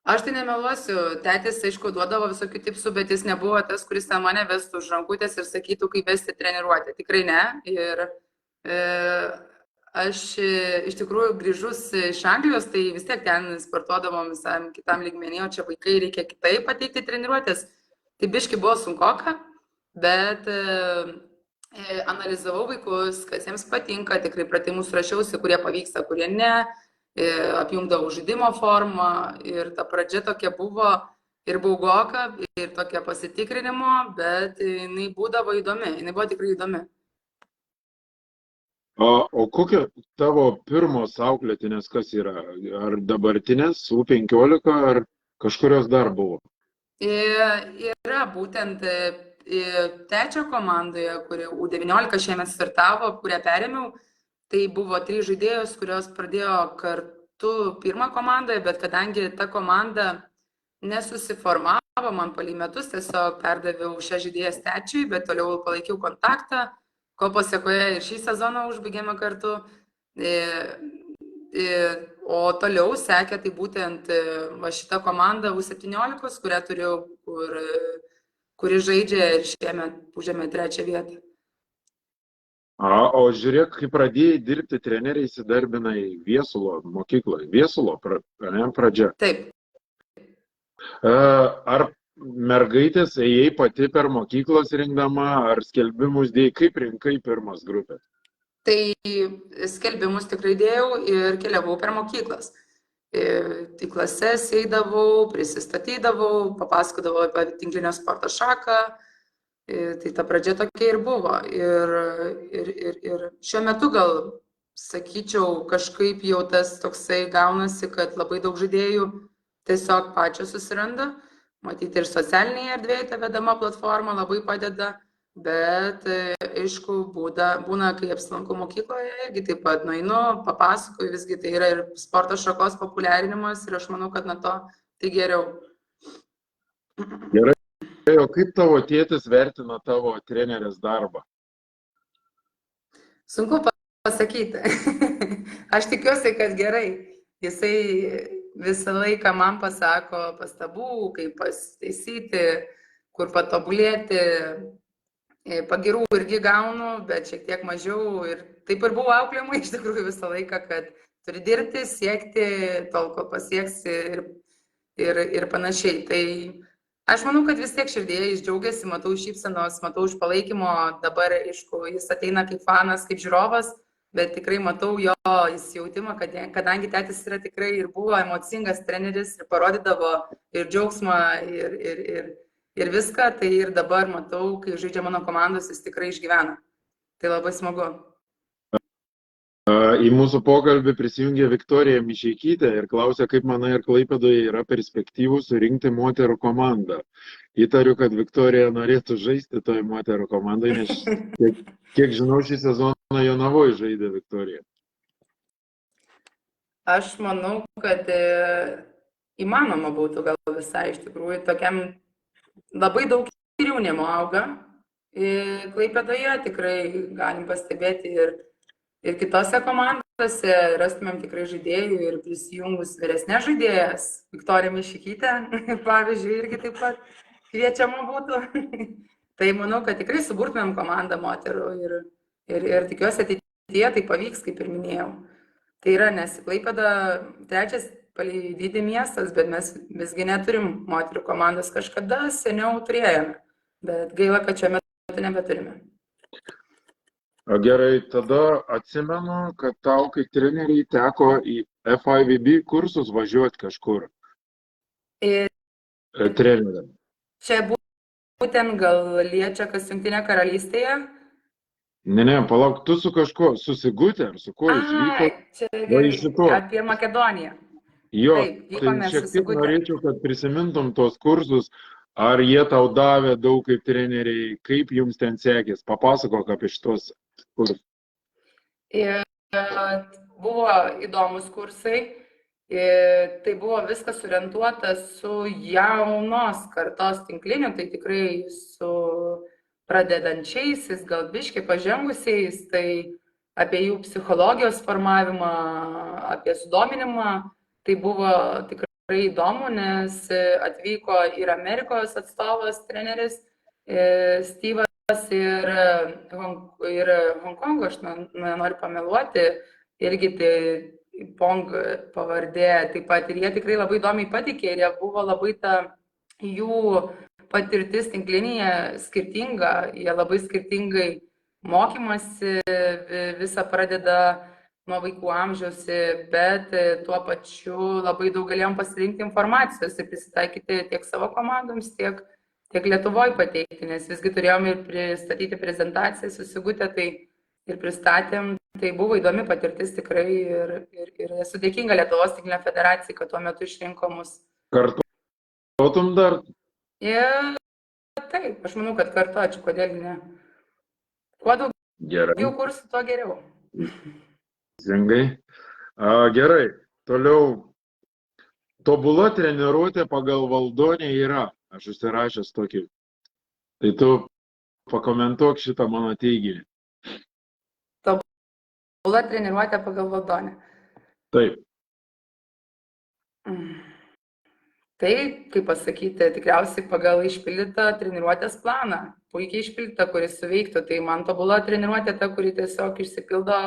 Speaker 1: aš tai nemeluosiu, tėtis, aišku, duodavo visokių tipsų, bet jis nebuvo tas, kuris mane vestų už rankutės ir sakytų, kaip vesti treniruotę. Tikrai ne. Ir aš iš tikrųjų grįžus iš Anglijos, tai vis tiek ten sportuodavom visam kitam lygmenį, o čia vaikai reikia kitaip pateikti treniruotės. Tai biški buvo sunkoka, bet analizavau vaikus, kas jiems patinka, tikrai pratimus rašiausi, kurie pavyksta, kurie ne, apjungdavau žaidimo formą ir ta pradžia tokia buvo ir baugoka, ir tokia pasitikrinimo, bet jinai būdavo įdomi, jinai buvo tikrai įdomi.
Speaker 2: O kokia tavo pirmos auklėtinės kas yra? Ar dabartinės, U15, ar kažkurios dar buvo?
Speaker 1: Yra būtent trečio komandoje, kuri U19 šiemet startavo, kurią perėmiau, tai buvo 3 žaidėjos, kurios pradėjo kartu pirmą komandoje, bet kadangi ta komanda nesusiformavo, man palei metus tiesiog perdaviau šią žaidėją trečiui, bet toliau palaikiau kontaktą, ko pasiekoje ir šį sezoną užbaigėme kartu. O toliau sekė tai būtent šita komanda U17, kurią turėjau, kuri žaidžia ir šiemet užėmė 3. vietą.
Speaker 2: O žiūrėk, kai pradėjai dirbti treneriai, įsidarbinai Viesulo mokykloje. Viesulo pradžia.
Speaker 1: Taip.
Speaker 2: Ar mergaitės ėjai pati per mokyklos rinkdama, ar skelbimus dėjai, kaip rinkai pirmas grupės?
Speaker 1: Tai skelbimus tikrai dėjau ir keliavau per mokyklas. Į klases eidavau, prisistatydavau, papasakodavau apie tinklinio sporto šaką, Tai ta pradžia tokia ir buvo. Ir šiuo metu gal, sakyčiau, kažkaip jau tas toksai gaunasi, kad labai daug žaidėjų tiesiog pačios susiranda. Matyti ir socialinėje erdvėje ta vedama platforma labai padeda, bet aišku, būna, kai apsilankau mokykloje, irgi taip pat nueinu, papasakoju, visgi tai yra ir sporto šakos populiarinimas ir aš manau, kad nuo to tai geriau.
Speaker 2: Gerai, o kaip tavo tėtis vertina tavo trenerės darbą?
Speaker 1: Sunku pasakyti. Aš tikiuosi, kad gerai. Jisai visą laiką man pasako pastabų, kaip pasitaisyti, kur patobulėti. Pagirų irgi gaunu, bet šiek tiek mažiau. Ir taip ir buvo auklėjimai iš tikrųjų visą laiką, kad turi dirbti, siekti, tol kol pasieksi ir panašiai. Tai aš manau, kad vis tiek širdėje jis džiaugiasi, matau šypsenos, matau iš palaikymo, dabar, aišku, jis ateina kaip fanas, kaip žiūrovas, bet tikrai matau jo įsijautimą, kadangi tėtis yra tikrai ir buvo emocingas treneris ir parodydavo ir džiaugsmą ir viską, tai ir dabar matau, kai žaidžia mano komandos, jis tikrai išgyvena. Tai labai smagu.
Speaker 2: Į mūsų pokalbį prisijungė Viktorija Mišeikytė ir klausė, kaip manai, ar Klaipėdoje yra perspektyvų surinkti moterų komandą. Įtariu, kad Viktorija norėtų žaisti toj moterų komandai, nes kiek žinau, šį sezoną Jonavoje žaidė Viktorija.
Speaker 1: Aš manau, kad įmanoma būtų gal visai iš tikrųjų tokiam labai daug jaunimo auga. Klaipėdoje tikrai galim pastebėti ir kitose komandose rastumėm tikrai žaidėjų ir prisijungus vyresnės žaidėjas, Viktorija Mišeikytė, pavyzdžiui, irgi taip pat kviečiama būtų. Tai manau, kad tikrai suburtumėm komandą moterų ir tikiuosi ateityje tai pavyks, kaip ir minėjau. Tai yra, nes Klaipėda trečias palei dydį miestas, bet mes visgi neturim moterų komandos, kažkada seniau turėjome, bet gaila, kad šiuo metu nebeturime.
Speaker 2: Gerai, tada atsimenu, kad tau kaip treneriai teko į FIVB kursus važiuoti kažkur. Treneriam.
Speaker 1: Čia būtent gal liečia, kas Jungtinė karalystėje.
Speaker 2: Ne, palauk, tu su kažkuo, su Sigute ar su kuo jūs vyko?
Speaker 1: Čia apie Makedoniją.
Speaker 2: Jo,
Speaker 1: Taip,
Speaker 2: tai šiek tiek norėčiau, kad prisimintum tos kursus, ar jie tau davė daug kaip treneriai, kaip jums ten sekės, papasakok apie šitos kursus.
Speaker 1: Buvo įdomus kursai, tai buvo viskas orientuota su jaunos kartos tinkliniu, tai tikrai su pradedančiaisiais, gal biškai pažengusiais, tai apie jų psichologijos formavimą, apie sudominimą. Tai buvo tikrai įdomu, nes atvyko ir Amerikos atstovas treneris Steve'as ir Hongkongo, aš nenoriu pameluoti, irgi tai Pong pavardė taip pat. Ir jie tikrai labai įdomiai patikė ir jie buvo labai ta jų patirtis tinklinėje skirtinga, jie labai skirtingai mokymasi visą pradeda nuo vaikų amžiaus, bet tuo pačiu labai daug galėjom pasirinkti informacijos ir prisitaikyti tiek savo komandoms, tiek Lietuvoje pateikti, nes visgi turėjom ir pristatyti prezentaciją su Sigute, tai ir pristatėm, tai buvo įdomi patirtis tikrai ir esu dėkinga Lietuvos tinklinio federacijai, kad tuo metu išrinko mus.
Speaker 2: Kartuotum dar?
Speaker 1: Taip, aš manau, kad kartuočiau, kodėl ne. Kuo daugiau kursų, tuo geriau.
Speaker 2: Gerai, toliau. Tobula treniruotė pagal Valdonę yra. Aš užsirašęs tokį. Tai tu pakomentuok šitą mano teiginį.
Speaker 1: Tobula treniruotė pagal Valdonę.
Speaker 2: Taip.
Speaker 1: Tai, kaip pasakyti, tikriausiai pagal išpildytą treniruotės planą. Puikiai išpildytą, kuris suveiktų. Tai man tobula treniruotė ta, kuri tiesiog išsipildo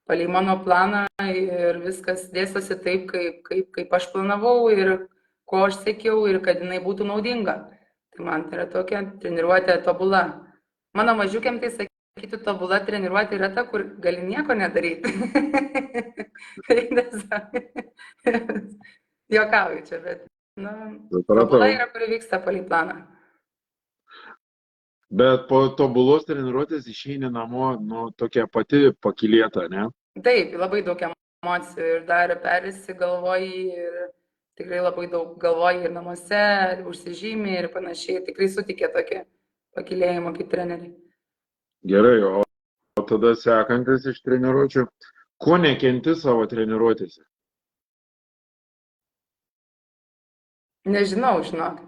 Speaker 1: palei mano planą ir viskas dėstosi taip, kaip aš planavau ir ko aš siekiau ir kad jinai būtų naudinga. Tai man tai yra tokia treniruotė tobula. Mano mažiukiam tai sakyti, tobula treniruotė yra ta, kur gali nieko nedaryti. Juokauju čia, bet tobula yra, kuri vyksta palei planą.
Speaker 2: Bet po tobulos treniruotės išeini namo, nu, tokia pati pakylėta, ne?
Speaker 1: Taip, labai daug emocijų ir dar persigalvoji ir tikrai labai daug galvoji ir namuose, ir užsižymi ir panašiai. Tikrai sutikė tokį pakylėjimą kaip treneriai.
Speaker 2: Gerai, o tada sekantis iš treniruočių, ko nekenti savo treniruotėse?
Speaker 1: Nežinau, žinok.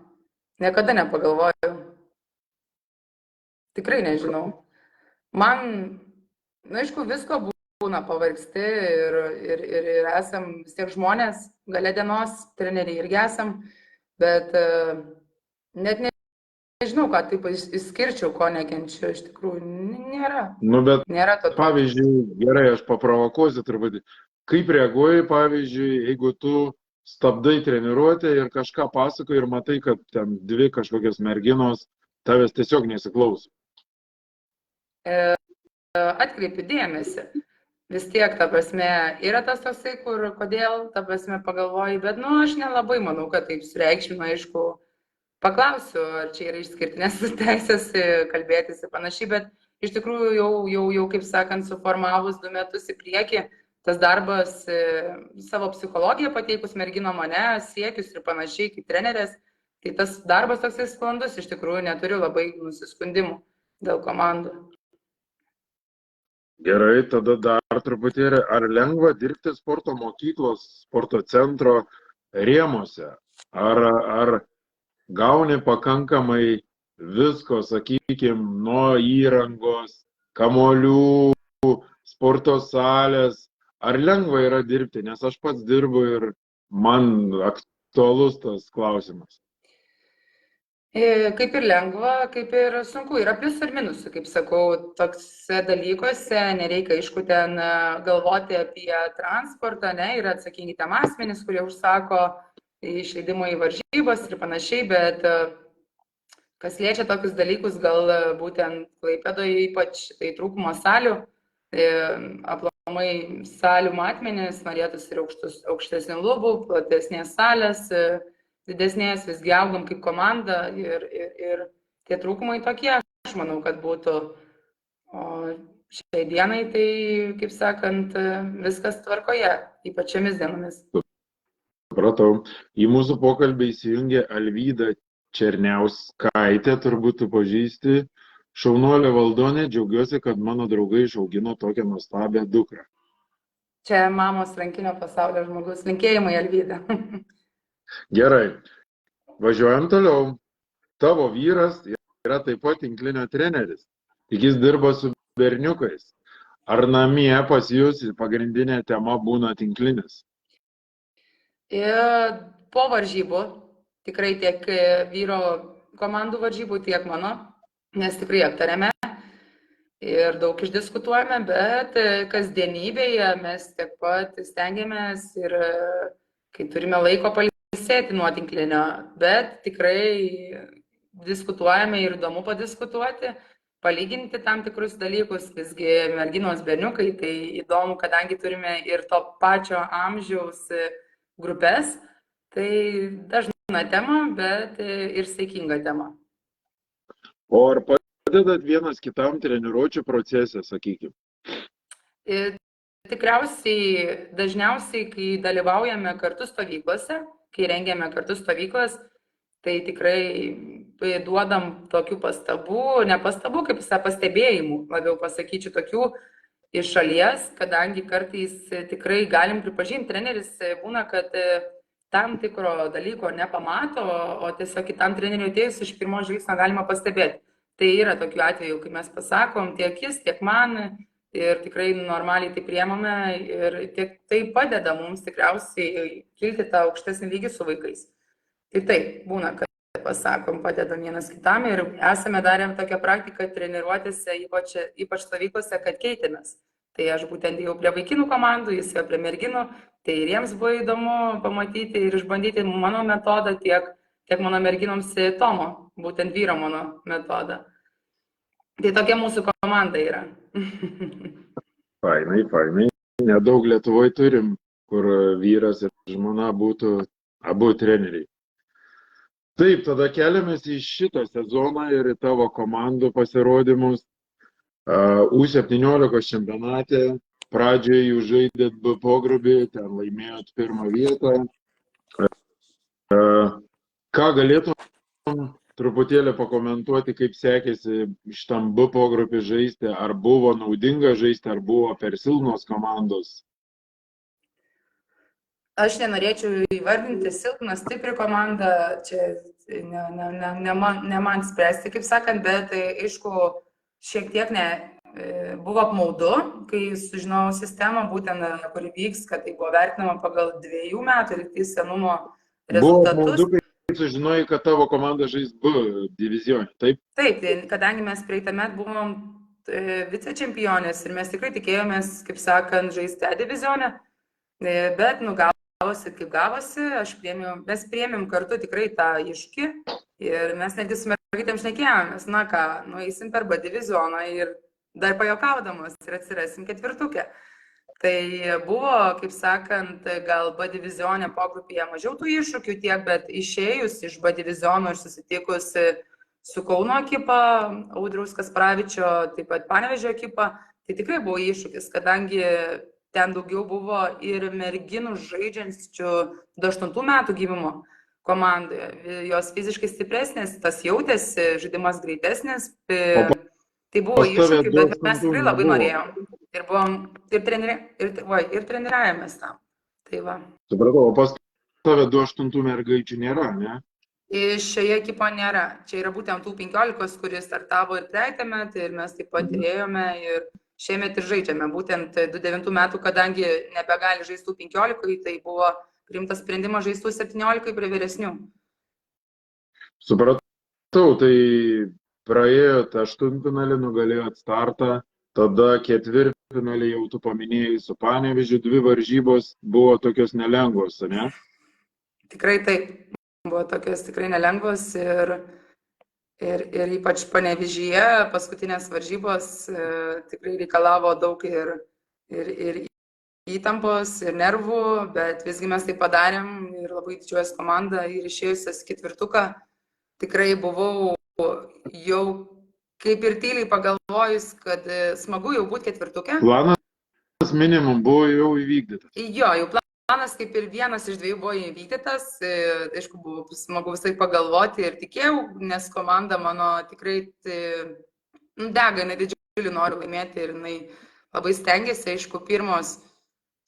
Speaker 1: Niekada nepagalvojau. Tikrai nežinau. Man, na, aišku, visko būna, pavargsti ir esam vis tiek žmonės, gale dienos, treneriai irgi esam, bet net nežinau, ką taip išskirčiau, ko nekenčiu, iš tikrųjų, nėra.
Speaker 2: Nu, bet
Speaker 1: Nėra to.
Speaker 2: pavyzdžiui, gerai, aš paprovokuosiu turbūt. Kaip reaguoji, pavyzdžiui, jeigu tu stabdai treniruotę ir kažką pasakoji ir matai, kad ten dvi kažkokios merginos tavęs tiesiog nesiklauso?
Speaker 1: Atkreipiu dėmesį. Vis tiek, ta prasme, yra tas toksai, kur kodėl, ta prasme, pagalvoji, bet, nu, aš nelabai manau, kad taip sureikšminu, aišku, paklausiu, ar čia yra išskirtinės teisės kalbėtis ir panašiai, bet iš tikrųjų jau, kaip sakant, suformavus 2 metus į priekį, tas darbas, savo psichologiją pateikus mergino mane, siekius ir panašiai kaip trenerės, tai tas darbas toksai sklandus, iš tikrųjų neturiu labai nusiskundimų dėl komandų.
Speaker 2: Gerai, tada dar truputėlį, ar lengva dirbti sporto mokyklos, sporto centro rėmuose? Ar gauni pakankamai visko, sakykime, nuo įrangos, kamuolių, sporto salės? Ar lengva yra dirbti? Nes aš pats dirbu ir man aktualus tas klausimas.
Speaker 1: Kaip ir lengva, kaip ir sunku. Yra pliusų ir minusų, kaip sakau, toksai dalykuose nereikia, aišku, ten galvoti apie transportą, ne, yra atsakingi tam asmenys, kurie užsako išleidimo į varžybas ir panašiai, bet kas liečia tokius dalykus, gal būtent Klaipėdoje ypač tai trūkumo salių, aplamai salių matmenys, norėtųsi ir aukštesnių lubų, platesnės salės, didesnės, visgi augam kaip komanda ir tie trūkumai tokie, aš manau, kad būtų. O šiai dienai tai, kaip sakant, viskas tvarkoje, ypač šiomis dienomis.
Speaker 2: Supratau. Į mūsų pokalbį įsijungė Alvyda Černiauskaitė, turbūt tu pažįsti. Šaunuolė Valdonė, džiaugiuosi, kad mano draugai išaugino tokią nuostabią dukrą.
Speaker 1: Čia mamos rankinio pasaulio žmogus. Linkėjimai, Alvyda.
Speaker 2: Gerai, važiuojam toliau. Tavo vyras yra taip pat tinklinio treneris. Tik jis dirba su berniukais. Ar namie pas jūs pagrindinė tema būna tinklinis?
Speaker 1: Po varžybų, tikrai tiek vyro komandų varžybų, tiek mano, nes tikrai aptarėme ir daug išdiskutuojame, bet kasdienybėje mes tiek pat stengiamės ir kai turime laiko pailsėti nuo tinklinio, bet tikrai diskutuojame ir įdomu padiskutuoti, palyginti tam tikrus dalykus, visgi merginos berniukai, tai įdomu, kadangi turime ir to pačio amžiaus grupės, tai dažna tema, bet ir saikinga tema.
Speaker 2: O ar padedat vienas kitam treniruočių procese, sakykime?
Speaker 1: Tikriausiai dažniausiai, kai dalyvaujame kartu stovyklose, kai rengiame kartu stovyklas, tai tikrai duodam tokių pastabų, ne pastabų, kaip pastebėjimų, labiau pasakyčiau, tokių iš šalies, kadangi kartais tikrai galim pripažinti, treneris būna, kad tam tikro dalyko nepamato, o tiesiog kitam treneriui atėjus iš pirmo žvilgsnio galima pastebėti. Tai yra tokių atvejų, kai mes pasakom tiek jis, tiek man ir tikrai normaliai tai priemame ir tai padeda mums tikriausiai kilti tą aukštesnį lygį su vaikais. Tai taip, būna, kad pasakom, padedam vienas kitam ir esame darę tokią praktiką treniruotėse, ypač stovyklose, kad keitėmės. Tai aš būtent jau prie vaikinų komandų, jis jau prie merginų, tai ir jiems buvo įdomu pamatyti ir išbandyti mano metodą, tiek mano merginoms Tomo, būtent vyro mano metodą. Tai tokia mūsų komanda yra.
Speaker 2: Fainai. Nedaug Lietuvoje turim, kur vyras ir žmona būtų abu treneriai. Taip, tada keliamės į šitą sezoną ir į tavo komandų pasirodymus. U17 čempionate pradžioje jūs žaidėt B pogrupį, ten laimėjot pirmą vietą. Ką galėtum truputėlį pakomentuoti, kaip sekėsi šitam B pogrupį žaisti, ar buvo naudinga žaisti, ar buvo per silpnos komandos?
Speaker 1: Aš nenorėčiau įvardinti silpną, stipri komanda, čia ne man spręsti, kaip sakant, bet aišku, šiek tiek buvo apmaudu, kai sužinojau sistemą, būtent kuri vyks, kad tai buvo vertinama pagal 2 metų lygtai senumo rezultatus.
Speaker 2: Buvo apmaudu, kai sužinojai, kad tavo komanda žais B divizionė, taip?
Speaker 1: Taip, tai kadangi mes praeitą metą buvom vicečempionės ir mes tikrai tikėjomės, kaip sakant, žaisti A divizionę, bet gavosi kaip gavosi, mes priėmėm kartu tikrai tą iššūkį ir mes netgi su mergaitėm šnekėjomės, na ką, nueisim per B divizioną ir dar pajuokaudamos ir atsirasim ketvirtuke. Tai buvo, kaip sakant, gal B divizione pogrupyje mažiau tų iššūkių tiek, bet išėjus iš B diviziono ir susitikus su Kauno ekipa, Audriaus Kaspravičio, taip pat Panevėžio ekipa, tai tikrai buvo iššūkis, kadangi ten daugiau buvo ir merginų žaidžiančių 28 metų gimimo komandoje. Jos fiziškai stipresnės, tas jautėsi, žaidimas greitesnis. Tai buvo iššūkiai, bet mes tikrai labai norėjom. Ir buvom, ir treniravomės tam. Tai va.
Speaker 2: Supratau, o pas tave 28 mergaičių nėra, ne?
Speaker 1: Šioje ekipo nėra. Čia yra būtent tų 15, kuris startavo ir praeitą metą, ir mes taip pat ėjome ir šiemet ir žaidžiame. Būtent 29 metų, kadangi nebegali žaisti 15, tai buvo priimtas sprendimas žaisti 17 prie vyresnių.
Speaker 2: Supratau, tai praėjot aštuntfinalį, nugalėjot startą, tada ketvirtfinalį jau tu paminėjai su Panevėžiu, 2 varžybos buvo tokios nelengvos, ne?
Speaker 1: Tikrai taip, buvo tokios tikrai nelengvos ir ypač Panevėžyje paskutinės varžybos tikrai reikalavo daug ir įtampos, ir nervų, bet visgi mes tai padarėm ir labai didžiuojas komanda ir išėjusias ketvirtuką tikrai buvau jau kaip ir tyliai pagalvojus, kad smagu jau būti ketvirtuke.
Speaker 2: Planas minimum buvo jau įvykdytas.
Speaker 1: Jo, jau planas kaip ir vienas iš 2 buvo įvykdytas. Aišku, buvo smagu visai pagalvoti ir tikėjau, nes komanda mano tikrai dega, jinai didžiulį nori laimėti ir jinai labai stengiasi. Aišku, pirmos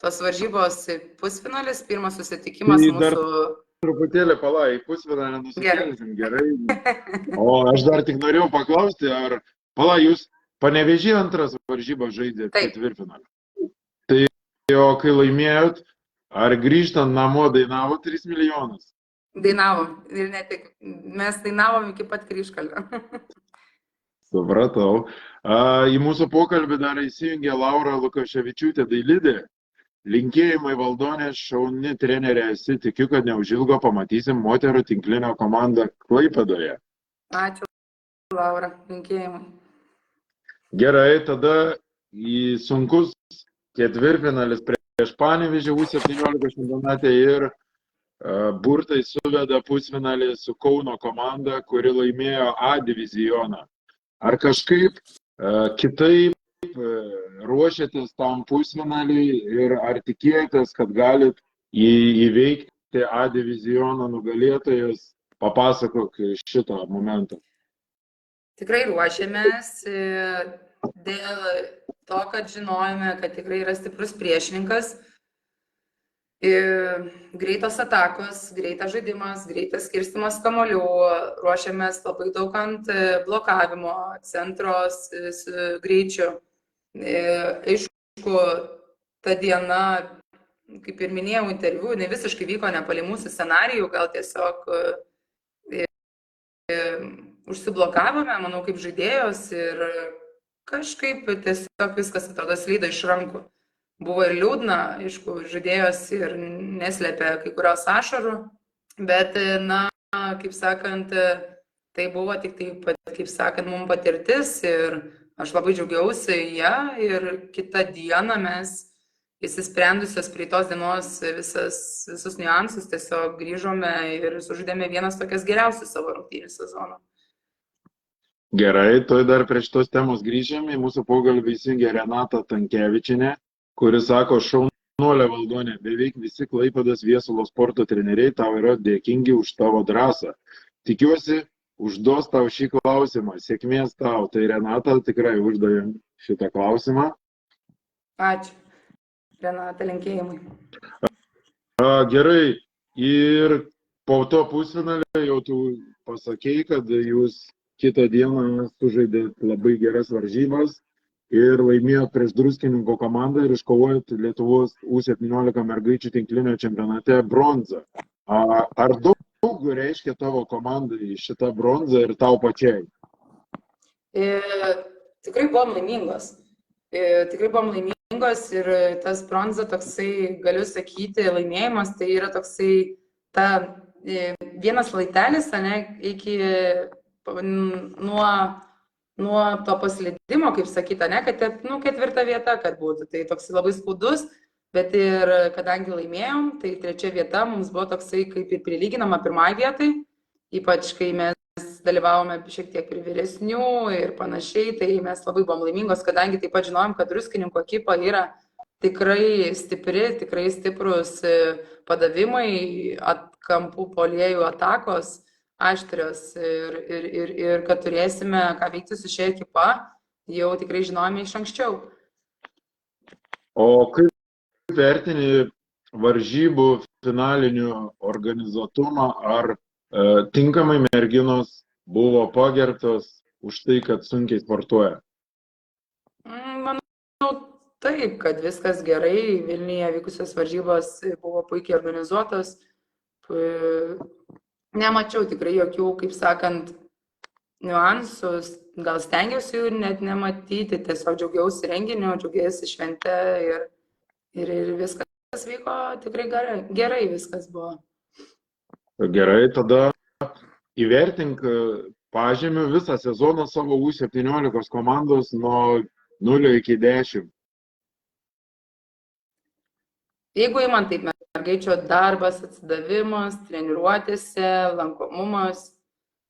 Speaker 1: tos varžybos pusfinalis, pirmas susitikimas
Speaker 2: tai
Speaker 1: mūsų...
Speaker 2: Truputėlį į pusfinalį nusikėlėsim, gerai. O aš dar tik norėjau paklausti, ar jūs Panevėžyje antras varžybas žaidė ketvirtfinalį. Tai o kai laimėjot, ar grįžtant namo dainavo 3 milijonus?
Speaker 1: Dainavom. Ir ne tik. Mes dainavom iki pat Kryžkalnio.
Speaker 2: Supratau. Į mūsų pokalbį dar įsijungė Laura Lukaševičiūtė Dailidė. Linkėjimai Valdonės, šauni trenerė esi, tikiu, kad neužilgo pamatysim moterų tinklinio komandą Klaipėdoje.
Speaker 1: Ačiū, Laura, linkėjimai.
Speaker 2: Gerai, tada į sunkus ketvirtfinalis prieš Panevėžį U17 čempionate ir burtai suveda pusfinalį su Kauno komanda, kuri laimėjo A divizioną. Ar kažkaip kitaip ruošiatės tam pusfinaliui ir ar tikėjotės, kad galit įveikti A diviziono nugalėtojus? Papasakok šitą momentą.
Speaker 1: Tikrai ruošiamės dėl to, kad žinojome, kad tikrai yra stiprus priešininkas. Greitos atakos, greitas žaidimas, greitas skirstimas kamuolių, ruošiamės labai daug ant blokavimo, centros greičių. Aišku, ta diena, kaip ir minėjau interviu, ne visiškai vyko ne palei mūsų scenarijų, gal tiesiog užsiblokavome, manau, kaip žaidėjos ir kažkaip tiesiog viskas atrodo slydo iš rankų. Buvo ir liūdna, aišku, žaidėjos ir neslėpė kai kurios ašarų, bet, na, kaip sakant, tai buvo tik taip, kaip sakant, mums patirtis ir aš labai džiaugiausi ją ir kitą dieną mes įsisprendusios prie tos dienos visus niuansus, tiesiog grįžome ir sužaidėme vienas tokias geriausias savo rungtynių sezono.
Speaker 2: Gerai, toj dar prie šitos temos grįžėme, į mūsų pokalbį įsijungė Renata Tankevičinė, kuri sako, šaunuolė Valdonė, beveik visi Klaipėdos Viesulo sporto treneriai tau yra dėkingi už tavo drąsą. Tikiuosi, užduos tau šį klausimą. Sėkmės tau. Tai Renata tikrai uždavė šitą klausimą.
Speaker 1: Ačiū. Renata, linkėjimai.
Speaker 2: Gerai. Ir po to pusfinalio jau tu pasakei, kad jūs kitą dieną sužaidėt labai geras varžybas ir laimėjot prieš Druskininkų komandą ir iškovojot Lietuvos U17 mergaičių tinklinio čempionate bronzą. Ar daug reiškia tavo komandai šitą bronzą ir tau pačiai?
Speaker 1: Tikrai buvom laimingos. Ir tas bronza toksai, galiu sakyti, laimėjimas, tai yra toksai vienas laitelis, iki nuo to paslydimo, kaip sakyta, kad ketvirta vieta, kad būtų. Tai toksai labai skaudus, bet ir kadangi laimėjom, tai trečia vieta mums buvo toksai kaip ir prilyginama pirmai vietai, ypač kai mes dalyvavome šiek tiek ir vyresnių ir panašiai, tai mes labai buvom laimingos, kadangi taip pat žinojom, kad Druskininkų ekipa yra tikrai stipri, tikrai stiprus padavimai, kampų puolėjų atakos, aštrios ir kad turėsime ką veikti su šia ekipa, jau tikrai žinojome iš anksčiau.
Speaker 2: O kaip vertini varžybų finalinių organizuotumą, ar tinkamai merginos buvo pagerbtos už tai, kad sunkiai sportuoja?
Speaker 1: Manau taip, kad viskas gerai, Vilniuje vykusios varžybos buvo puikiai organizuotos. Nemačiau tikrai jokių, kaip sakant, niuansų, gal stengiausi jų net nematyti, tiesiog džiaugiausi renginiu, džiaugiausi švente ir viskas vyko tikrai gerai viskas buvo.
Speaker 2: Gerai, tada įvertink pažymių visą sezoną savo U17 komandos nuo 0 iki 10.
Speaker 1: Jeigu įman taip, mergaičio darbas, atsidavimas, treniruotėse, lankomumas,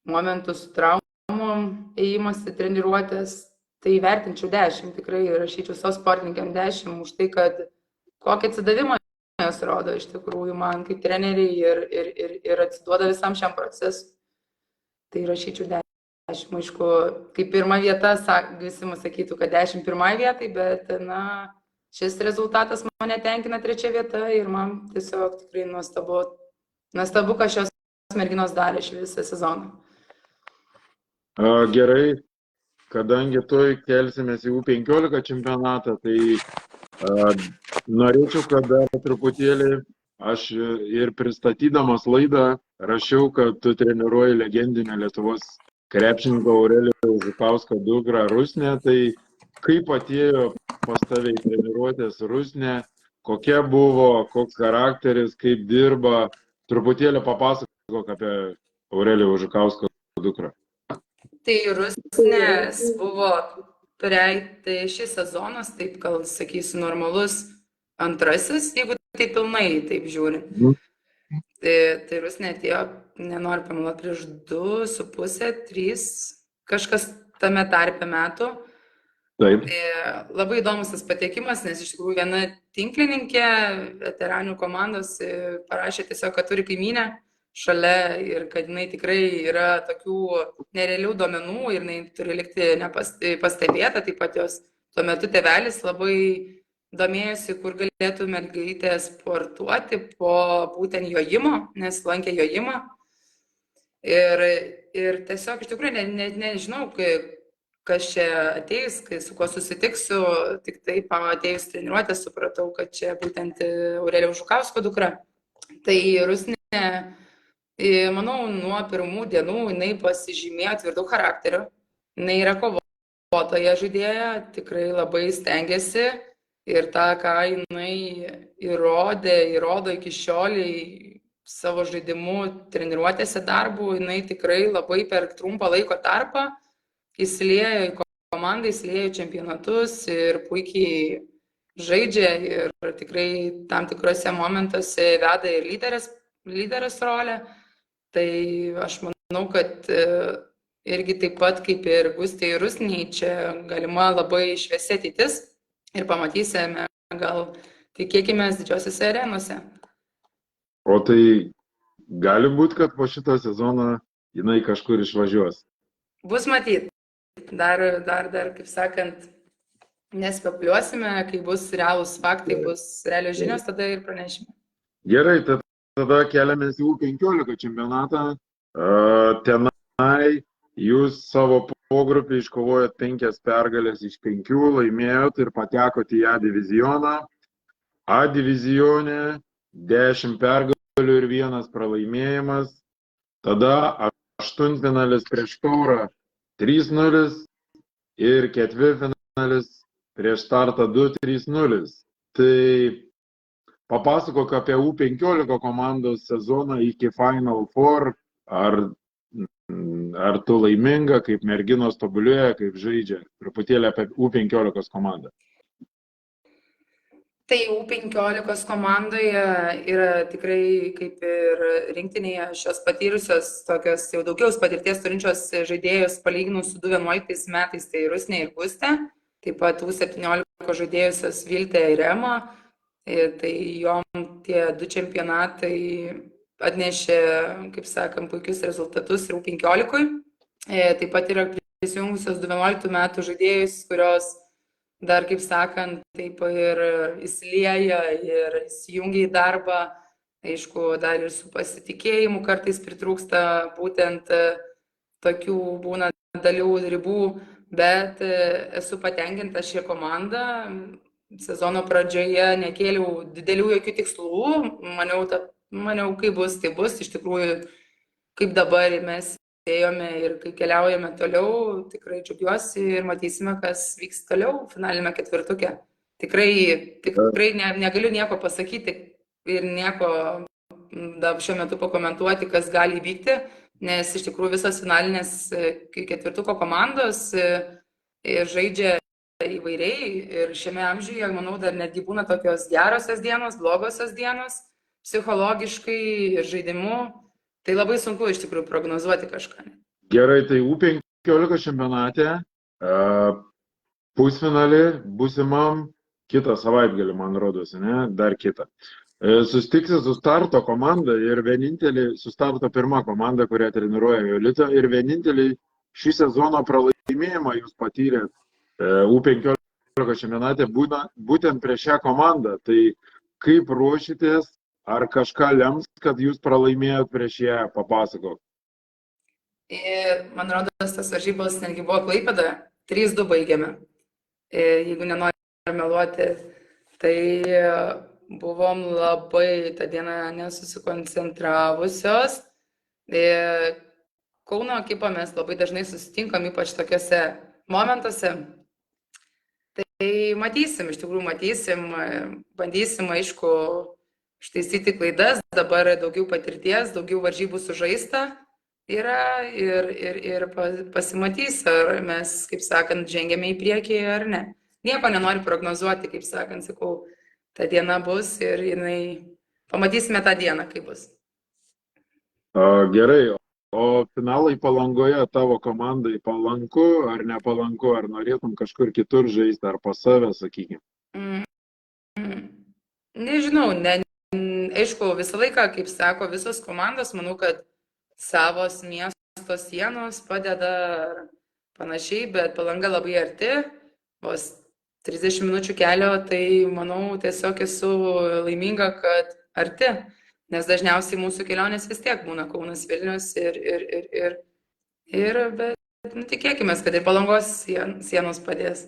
Speaker 1: momentų su traumom, ėjimas į treniruotės, tai vertinčiau 10, tikrai rašyčiau savo sportininkėm 10 už tai, kad kokį atsidavimą jos rodo iš tikrųjų man kaip treneriai ir atsiduoda visam šiam procesui. Tai rašyčiau 10, aišku, kaip pirma vieta, visi man sakytų, kad 10 pirmai vietai, bet šis rezultatas mane tenkina trečia vieta ir man tiesiog tikrai nuostabu, ką šios merginos darė šį visą sezoną.
Speaker 2: Gerai, kadangi tuoj kelsimės į U15 čempionatą, tai norėčiau, kad dar truputėlį aš ir pristatydamas laidą rašiau, kad tu treniruoji legendinę Lietuvos krepšininko Aurelijaus Žukausko dukrą Rusnę, tai kaip atėjo pas tave į treniruotės Rusnė, kokia buvo, koks charakteris, kaip dirba, truputėlį papasakok apie Aurelijaus Žukausko dukrą.
Speaker 1: Tai Rusnės buvo šis sezonas, taip gal sakysiu, normalus antrasis, jeigu tai pilnai taip žiūri. Tai Rusnė atėjo, nenoriu pameluoti, prieš 2,5, 3, kažkas tame tarpe metų.
Speaker 2: Taip.
Speaker 1: Labai įdomus tas patekimas, nes iš tikrųjų viena tinklininkė veteranių komandos parašė tiesiog, kad turi kaimynę šalia ir kad jinai tikrai yra tokių nerealių duomenų ir jinai turi likti pastebėta. Taip pat jos tuo metu tėvelis labai domėjosi, kur galėtų mergaitė sportuoti po būtent jojimo, nes lankė jojimą. Ir tiesiog iš tikrųjų nežinau, kas čia ateis, su kuo susitiksiu, tik taip atėjus treniruotę supratau, kad čia būtent Aurelijaus Žukausko dukra. Tai Rusnė, manau, nuo pirmų dienų jinai pasižymėjo tvirtų charakterių, jinai yra kovotoja žaidėja, tikrai labai stengiasi ir tą, ką jinai įrodo iki šioliai savo žaidimu treniruotėse darbų, jinai tikrai labai per trumpą laiko tarpą įsiliejo į komandą, įsiliejo į čempionatus ir puikiai žaidžia ir tikrai tam tikrose momentuose veda ir lyderės rolę. Tai aš manau, kad irgi taip pat kaip ir Gustei Rusniai, čia galima labai šviesi ateitis ir pamatysime gal tikėkime didžiosiose arenose.
Speaker 2: O tai gali būti, kad po šito sezono jinai kažkur išvažiuos.
Speaker 1: Bus matyti. Dar, kaip sakant, nespekuliuosime, kai bus realūs faktai, bus realios žinios, tada ir pranešime.
Speaker 2: Gerai, tada keliamės į U15 čempionatą. Tenai jūs savo pogrupį iškovojot 5 pergalės iš 5, laimėjot ir patekot į A divizioną. A divizione 10 pergalių ir 1 pralaimėjimas. Tada aštuntfinalis prieš Taurą 3-0 ir ketvirtfinalis prieš Startą 2-3-0. Tai papasakok apie U15 komandos sezoną iki Final Four. Ar tu laiminga, kaip merginos tobulėja, kaip žaidžia? Truputėlį apie U15 komandą.
Speaker 1: Tai U15 komandoje yra tikrai kaip ir rinktinėje šios patyrusios, tokios jau daugiau patirties turinčios žaidėjus palyginus su 2011 metais, tai Rusnė ir Gustė, taip pat U17 žaidėjusios Viltė ir Ema, tai jom tie 2 čempionatai atnešė, kaip sakant, puikius rezultatus ir U15. Taip pat yra prisijungusios 2011 metų žaidėjus, kurios dar, kaip sakant, taip ir įsilieja ir įsijungia į darbą, aišku, dar ir su pasitikėjimu kartais pritrūksta būtent tokių būna dalių ribų, bet esu patenkinta šią komandą. Sezono pradžioje nekėliau didelių jokių tikslų, maniau, kaip bus, tai bus, iš tikrųjų, kaip dabar mes ėjome ir kai keliaujame toliau, tikrai džiaugiuosi ir matysime, kas vyks toliau finalinėme ketvirtuke. Tikrai negaliu nieko pasakyti ir nieko šiuo metu pakomentuoti, kas gali įvykti, nes iš tikrųjų visos finalinės ketvirtuko komandos žaidžia įvairiai ir šiame amžiuje, manau, dar netgi būna tokios gerosios dienos, blogosios dienos, psichologiškai ir žaidimu. Tai labai sunku iš tikrųjų prognozuoti kažką.
Speaker 2: Gerai, tai U15 čempionate pusfinalį būsimam kitą savaitgalį, man rodosi, ne? Dar kitą. Susitiksi su Starto komanda ir vienintelį, su Starto pirma komanda, kurią treniruoja Jolita, ir vienintelį šį sezono pralaimėjimą jūs patyrėt U15 čempionate būtent prieš šią komandą. Tai kaip ruošitės? Ar kažką lems, kad jūs pralaimėjot prieš ją, papasakok?
Speaker 1: Man rodos, tas varžybos netgi buvo Klaipėdoje, 3-2 baigėme. Jeigu nenoriu meluoti, tai buvom labai tą dieną nesusikoncentravusios. Kauno ekipą mes labai dažnai susitinkam, ypač tokiuose momentuose. Tai matysim, iš tikrųjų matysim, bandysim, aišku, ištaisyti klaidas, dabar daugiau patirties, daugiau varžybų sužaista yra ir pasimatys, ar mes, kaip sakant, žengėme į priekį ar ne. Nieko nenoriu prognozuoti, kaip sakant, sakau, ta diena bus ir pamatysime tą dieną, kaip bus.
Speaker 2: Gerai, o finalai Palangoje tavo komandai palanku ar nepalanku, ar norėtum kažkur kitur žaisti, ar pas save, sakykime?
Speaker 1: Nežinau, aišku, visą laiką, kaip sako visos komandos, manau, kad savos miesto sienos padeda panašiai, bet Palanga labai arti, vos 30 minučių kelio, tai manau tiesiog esu laiminga, kad arti, nes dažniausiai mūsų kelionės vis tiek būna Kaunas Vilnius bet tikėkime, kad ir Palangos sienos padės.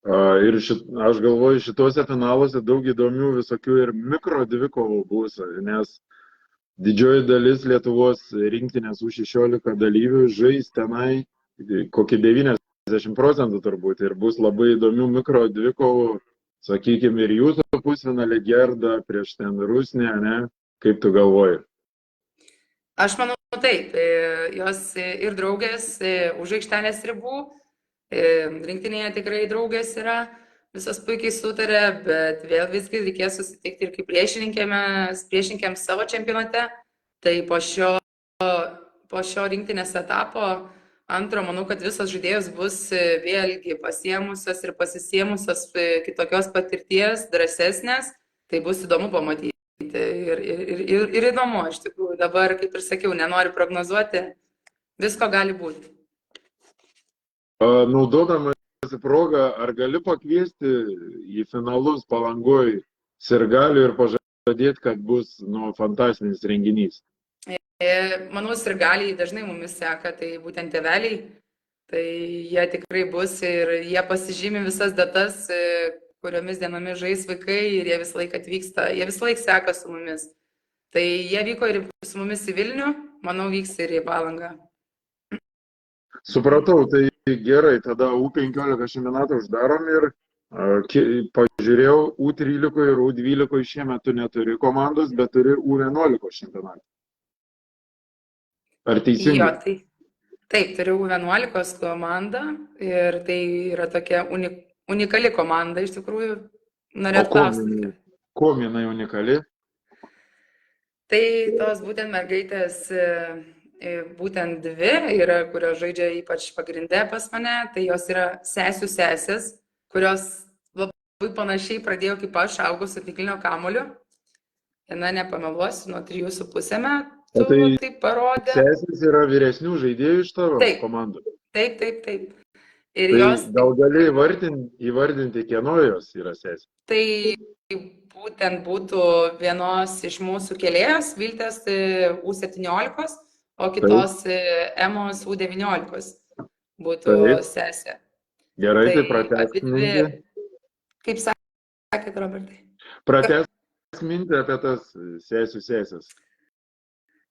Speaker 2: Ir aš galvoju, šituose finaluose daug įdomių visokių ir mikro dvikovų bus, nes didžioji dalis Lietuvos rinktinės U16 dalyvių žais tenai kokį 90% turbūt ir bus labai įdomių mikro dvikovų, sakykime, ir jūsų pusfinalį Gerda prieš ten Rusnę, ne? Kaip tu galvoji?
Speaker 1: Aš manau taip, jos ir draugės už aikštelės ribų, rinktinėje tikrai draugės yra, visos puikiai sutarė, bet vėl visgi reikės susitikti ir kaip priešininkėms savo čempionate. Tai po šio rinktinės etapo antro, manau, kad visos žaidėjos bus vėlgi pasiemusios ir pasisiemusios kitokios patirties, drąsesnės. Tai bus įdomu pamatyti ir įdomu, iš tikrųjų. Dabar, kaip ir sakiau, nenoriu prognozuoti, visko gali būti.
Speaker 2: Naudodamasi progą, ar gali pakviesti į finalus Palangoj sirgalių ir pažadėti, kad bus fantastinis renginys?
Speaker 1: Manau, sirgaliai dažnai mumis seka, tai būtent tėveliai, tai jie tikrai bus ir jie pasižymi visas datas, kuriomis dienomis žais vaikai ir jie visą laiką atvyksta, jie visą laiką seka su mumis. Tai jie vyko ir su mumis į Vilnių, manau, vyks ir į Palangą.
Speaker 2: Supratau, tai gerai, tada U15 čempionatą uždarom ir pažiūrėjau, U13 ir U12 šiemet tu neturi komandos, bet turi U11 čempionatą. Ar teisingai?
Speaker 1: Jo, tai taip, turiu U11 komandą ir tai yra tokia unikali komanda, iš tikrųjų, norėt klausti.
Speaker 2: Kuom jinai unikali?
Speaker 1: Tai tos būtent mergaitės, būtent dvi yra, kurios žaidžia ypač pagrinde pas mane, tai jos yra sesių sesės, kurios labai panašiai pradėjo kaip aš, augau su tinklinio kamuoliu. Viena, nepameluosiu, nuo 3,5 metų. Tai parodė.
Speaker 2: Sesės yra vyresnių žaidėjų iš tavo komandos?
Speaker 1: Taip. Ir
Speaker 2: tai
Speaker 1: jos...
Speaker 2: Gal gali įvardinti, kieno jos yra sesės?
Speaker 1: Tai būtent būtų vienos iš mūsų kėlėjos, Viltės U17, o kitos Emos U19 būtų sesė.
Speaker 2: Gerai, tai pratęsk mintį.
Speaker 1: Kaip sakėt, Robertai?
Speaker 2: Pratęsk mintį apie tas sesės.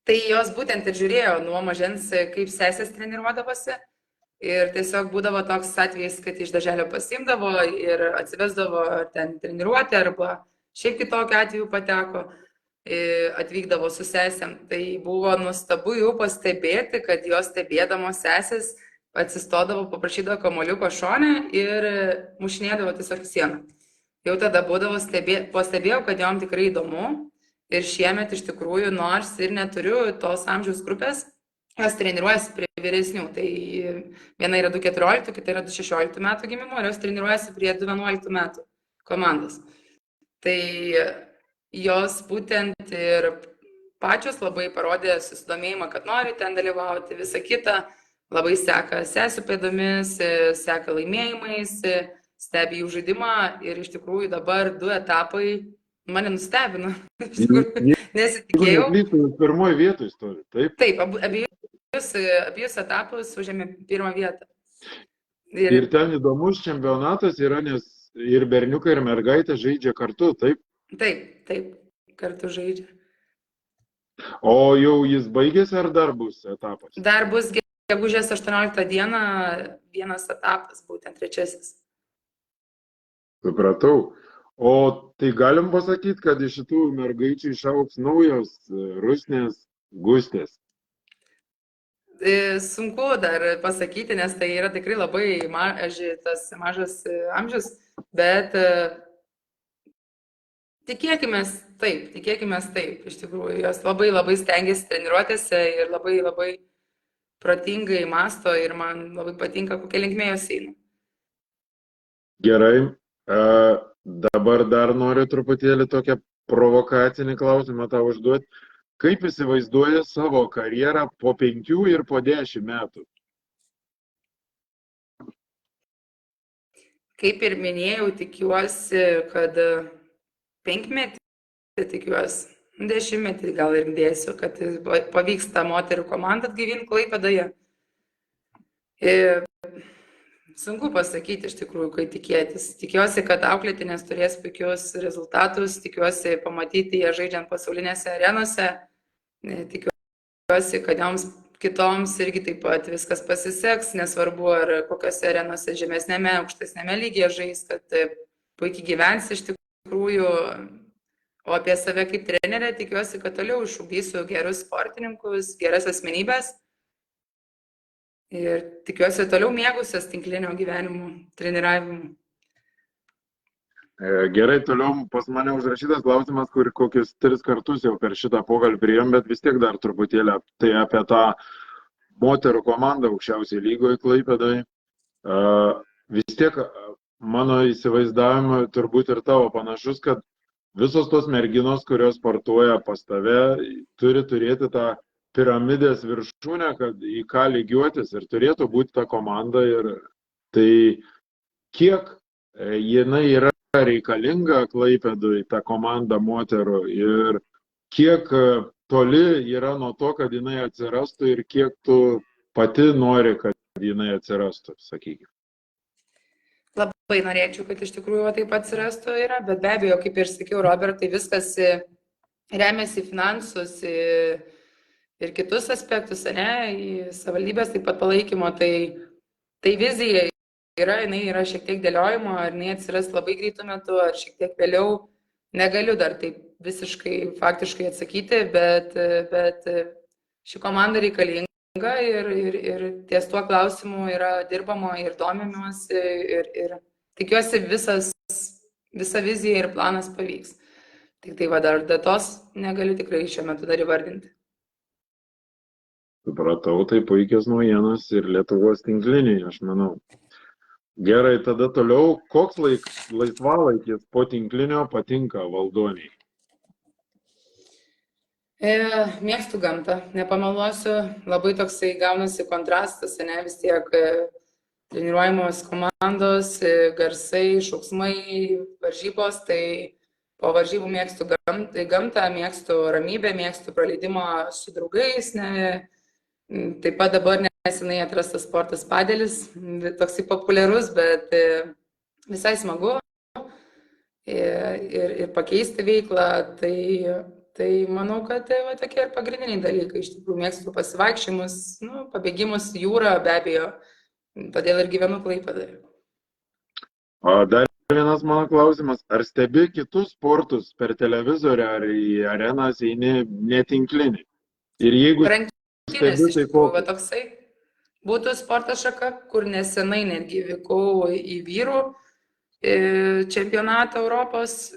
Speaker 1: Tai jos būtent ir žiūrėjo nuo mažens, kaip sesės treniruodavosi. Ir tiesiog būdavo toks atvejis, kad iš darželio pasiimdavo ir atsivesdavo ten treniruotę arba šiaip kitokio atveju pateko, atvykdavo su sesėm. Tai buvo nuostabu jau pastebėti, kad jos stebėdamos sesės atsistodavo, paprašydavo kamuoliuko šone ir mušinėdavo tiesiog sieną. Jau tada būdavo pastebėjau, kad jom tikrai įdomu. Ir šiemet iš tikrųjų, nors ir neturiu tos amžiaus grupės, jos treniruojasi prie vyresnių. Tai viena yra 2,14, kita yra 2,16 metų gimimo ir jos treniruojasi prie 2,11 metų komandos. Tai jos būtent ir pačios labai parodė susidomėjimą, kad nori ten dalyvauti, visą kitą. Labai seka sesių pėdomis, seka laimėjimais, stebi jų žaidimą ir iš tikrųjų dabar 2 etapai mane nustebino. Nesitikėjau.
Speaker 2: Pirmoje vietoje stovi, taip?
Speaker 1: Taip, abiejus etapus užėmė 1 vietą.
Speaker 2: Ir ten įdomus čempionatas yra, nes ir berniukai, ir mergaitė žaidžia kartu, taip?
Speaker 1: Taip, kartu žaidžia.
Speaker 2: O jau jis baigėsi ar dar bus etapas?
Speaker 1: Dar bus gegužės 18 dieną vienas etapas, būtent 3.
Speaker 2: Supratau. O tai galim pasakyti, kad iš šitų mergaičių išaugs naujos rusnės Gustės?
Speaker 1: Sunku dar pasakyti, nes tai yra tikrai labai mažas amžius, bet tikėkimės taip. Iš tikrųjų, jos labai stengiasi treniruotėse ir labai protingai mąsto ir man labai patinka, kokia linkmė jos eina.
Speaker 2: Gerai. Dabar dar noriu truputėlį tokią provokacinį klausimą tau užduoti. Kaip įsivaizduoji savo karjerą po 5 ir po 10 metų?
Speaker 1: Kaip ir minėjau, tikiuosi, kad 5 metį tikiuosi, 10 metį gal ir dėsiu, kad pavyks tą moterų komandą atgaivinti Klaipėdoje. Sunku pasakyti iš tikrųjų, kai tikėtis. Tikiuosi, kad auklėtinės turės puikius rezultatus, tikiuosi pamatyti ją žaidžiant pasaulinėse arenose, tikiuosi, kad joms kitoms irgi taip pat viskas pasiseks, nesvarbu ar kokiose arenose žemesnėme, aukštesnėme lygyje žais, kad puikiai gyvens iš tikrųjų. O apie save kaip trenerę tikiuosi, kad toliau išugdysiu gerus sportininkus, geras asmenybės. Ir tikiuosi toliau mėgusios tinklinio gyvenimo, treniravimu.
Speaker 2: Gerai, toliau pas mane užrašytas klausimas, kur kokius 3 kartus jau per šitą pokalbį priėjom, bet vis tiek dar truputėlį tai apie tą moterų komandą aukščiausiai lygoje Klaipėdoje. Vis tiek mano įsivaizdavimu turbūt ir tavo panašus, kad visos tos merginos, kurios sportuoja pas tave, turi turėti tą piramidės viršūnę, kad į ką lygiuotis ir turėtų būti ta komanda. Ir tai kiek jinai yra reikalinga Klaipėdui, ta komanda moterų, ir kiek toli yra nuo to, kad jinai atsirastų ir kiek tu pati nori, kad jinai atsirastų, sakykime.
Speaker 1: Labai norėčiau, kad iš tikrųjų taip atsirastų yra, bet be abejo, kaip ir sakiau, Robertai, viskas remiasi į finansus ir kitus aspektus, ne, į savivaldybės taip pat palaikymo, tai vizija yra, jinai yra šiek tiek dėliojimo, ar jinai atsiras labai greitų metų, ar šiek tiek vėliau, negaliu dar taip visiškai faktiškai atsakyti, bet ši komanda reikalinga ir ties tuo klausimu yra dirbama ir domimiuosi ir tikiuosi visa vizija ir planas pavyks. Tik tai va dar datos negaliu tikrai šiuo metu dar įvardinti.
Speaker 2: Supratau, tai puikios naujienos ir Lietuvos tinkliniai, aš manau. Gerai, tada toliau, koks laisvalaikis po tinklinio patinka Valdoniai?
Speaker 1: Mėgstu gamtą, nepameluosiu, labai toksai gaunasi kontrastas, ne, vis tiek treniruojamos komandos, garsai, šauksmai, varžybos, tai po varžybų mėgstu gamtą, mėgstu ramybę, mėgstu praleidimą su draugais, ne, taip pat dabar nesenai atrastas sportas padelis, toksai populiarus, bet visai smagu ir pakeisti veiklą, tai manau, kad va, tokie ir pagrindiniai dalykai. Iš tikrųjų mėgstu pasivaikščiojimus, pabėgimus, jūrą be abejo, todėl ir gyvenu Klaipėdoje.
Speaker 2: O dar vienas mano klausimas, ar stebi kitus sportus per televizorių ar į arenas eini netinklinį? Ir jeigu
Speaker 1: rankinės iš tikrųjų, toksai būtų sporto šaka, kur nesenai netgi vykau į vyrų čempionatą Europos,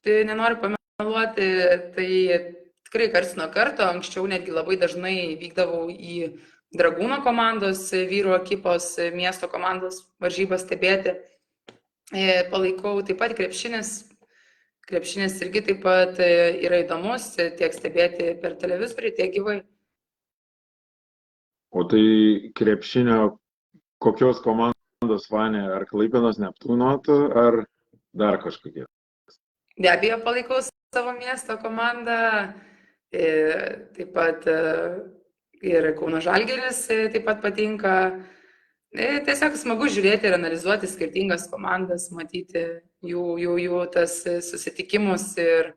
Speaker 1: tai nenoriu pameluoti, tai tikrai karts nuo karto, anksčiau netgi labai dažnai vykdavau į Dragūno komandos, vyrų ekipos, miesto komandos varžybas stebėti. Palaikau taip pat krepšinis irgi taip pat yra įdomus, tiek stebėti per televizorių, tiek gyvai.
Speaker 2: O tai krepšinio kokios komandos fanė, ar Klaipėdos Neptūno, ar dar kažkokie?
Speaker 1: Be abejo, palaikau savo miesto komandą, taip pat ir Kauno Žalgiris taip pat patinka. Tiesiog smagu žiūrėti ir analizuoti skirtingas komandas, matyti jų tas susitikimus ir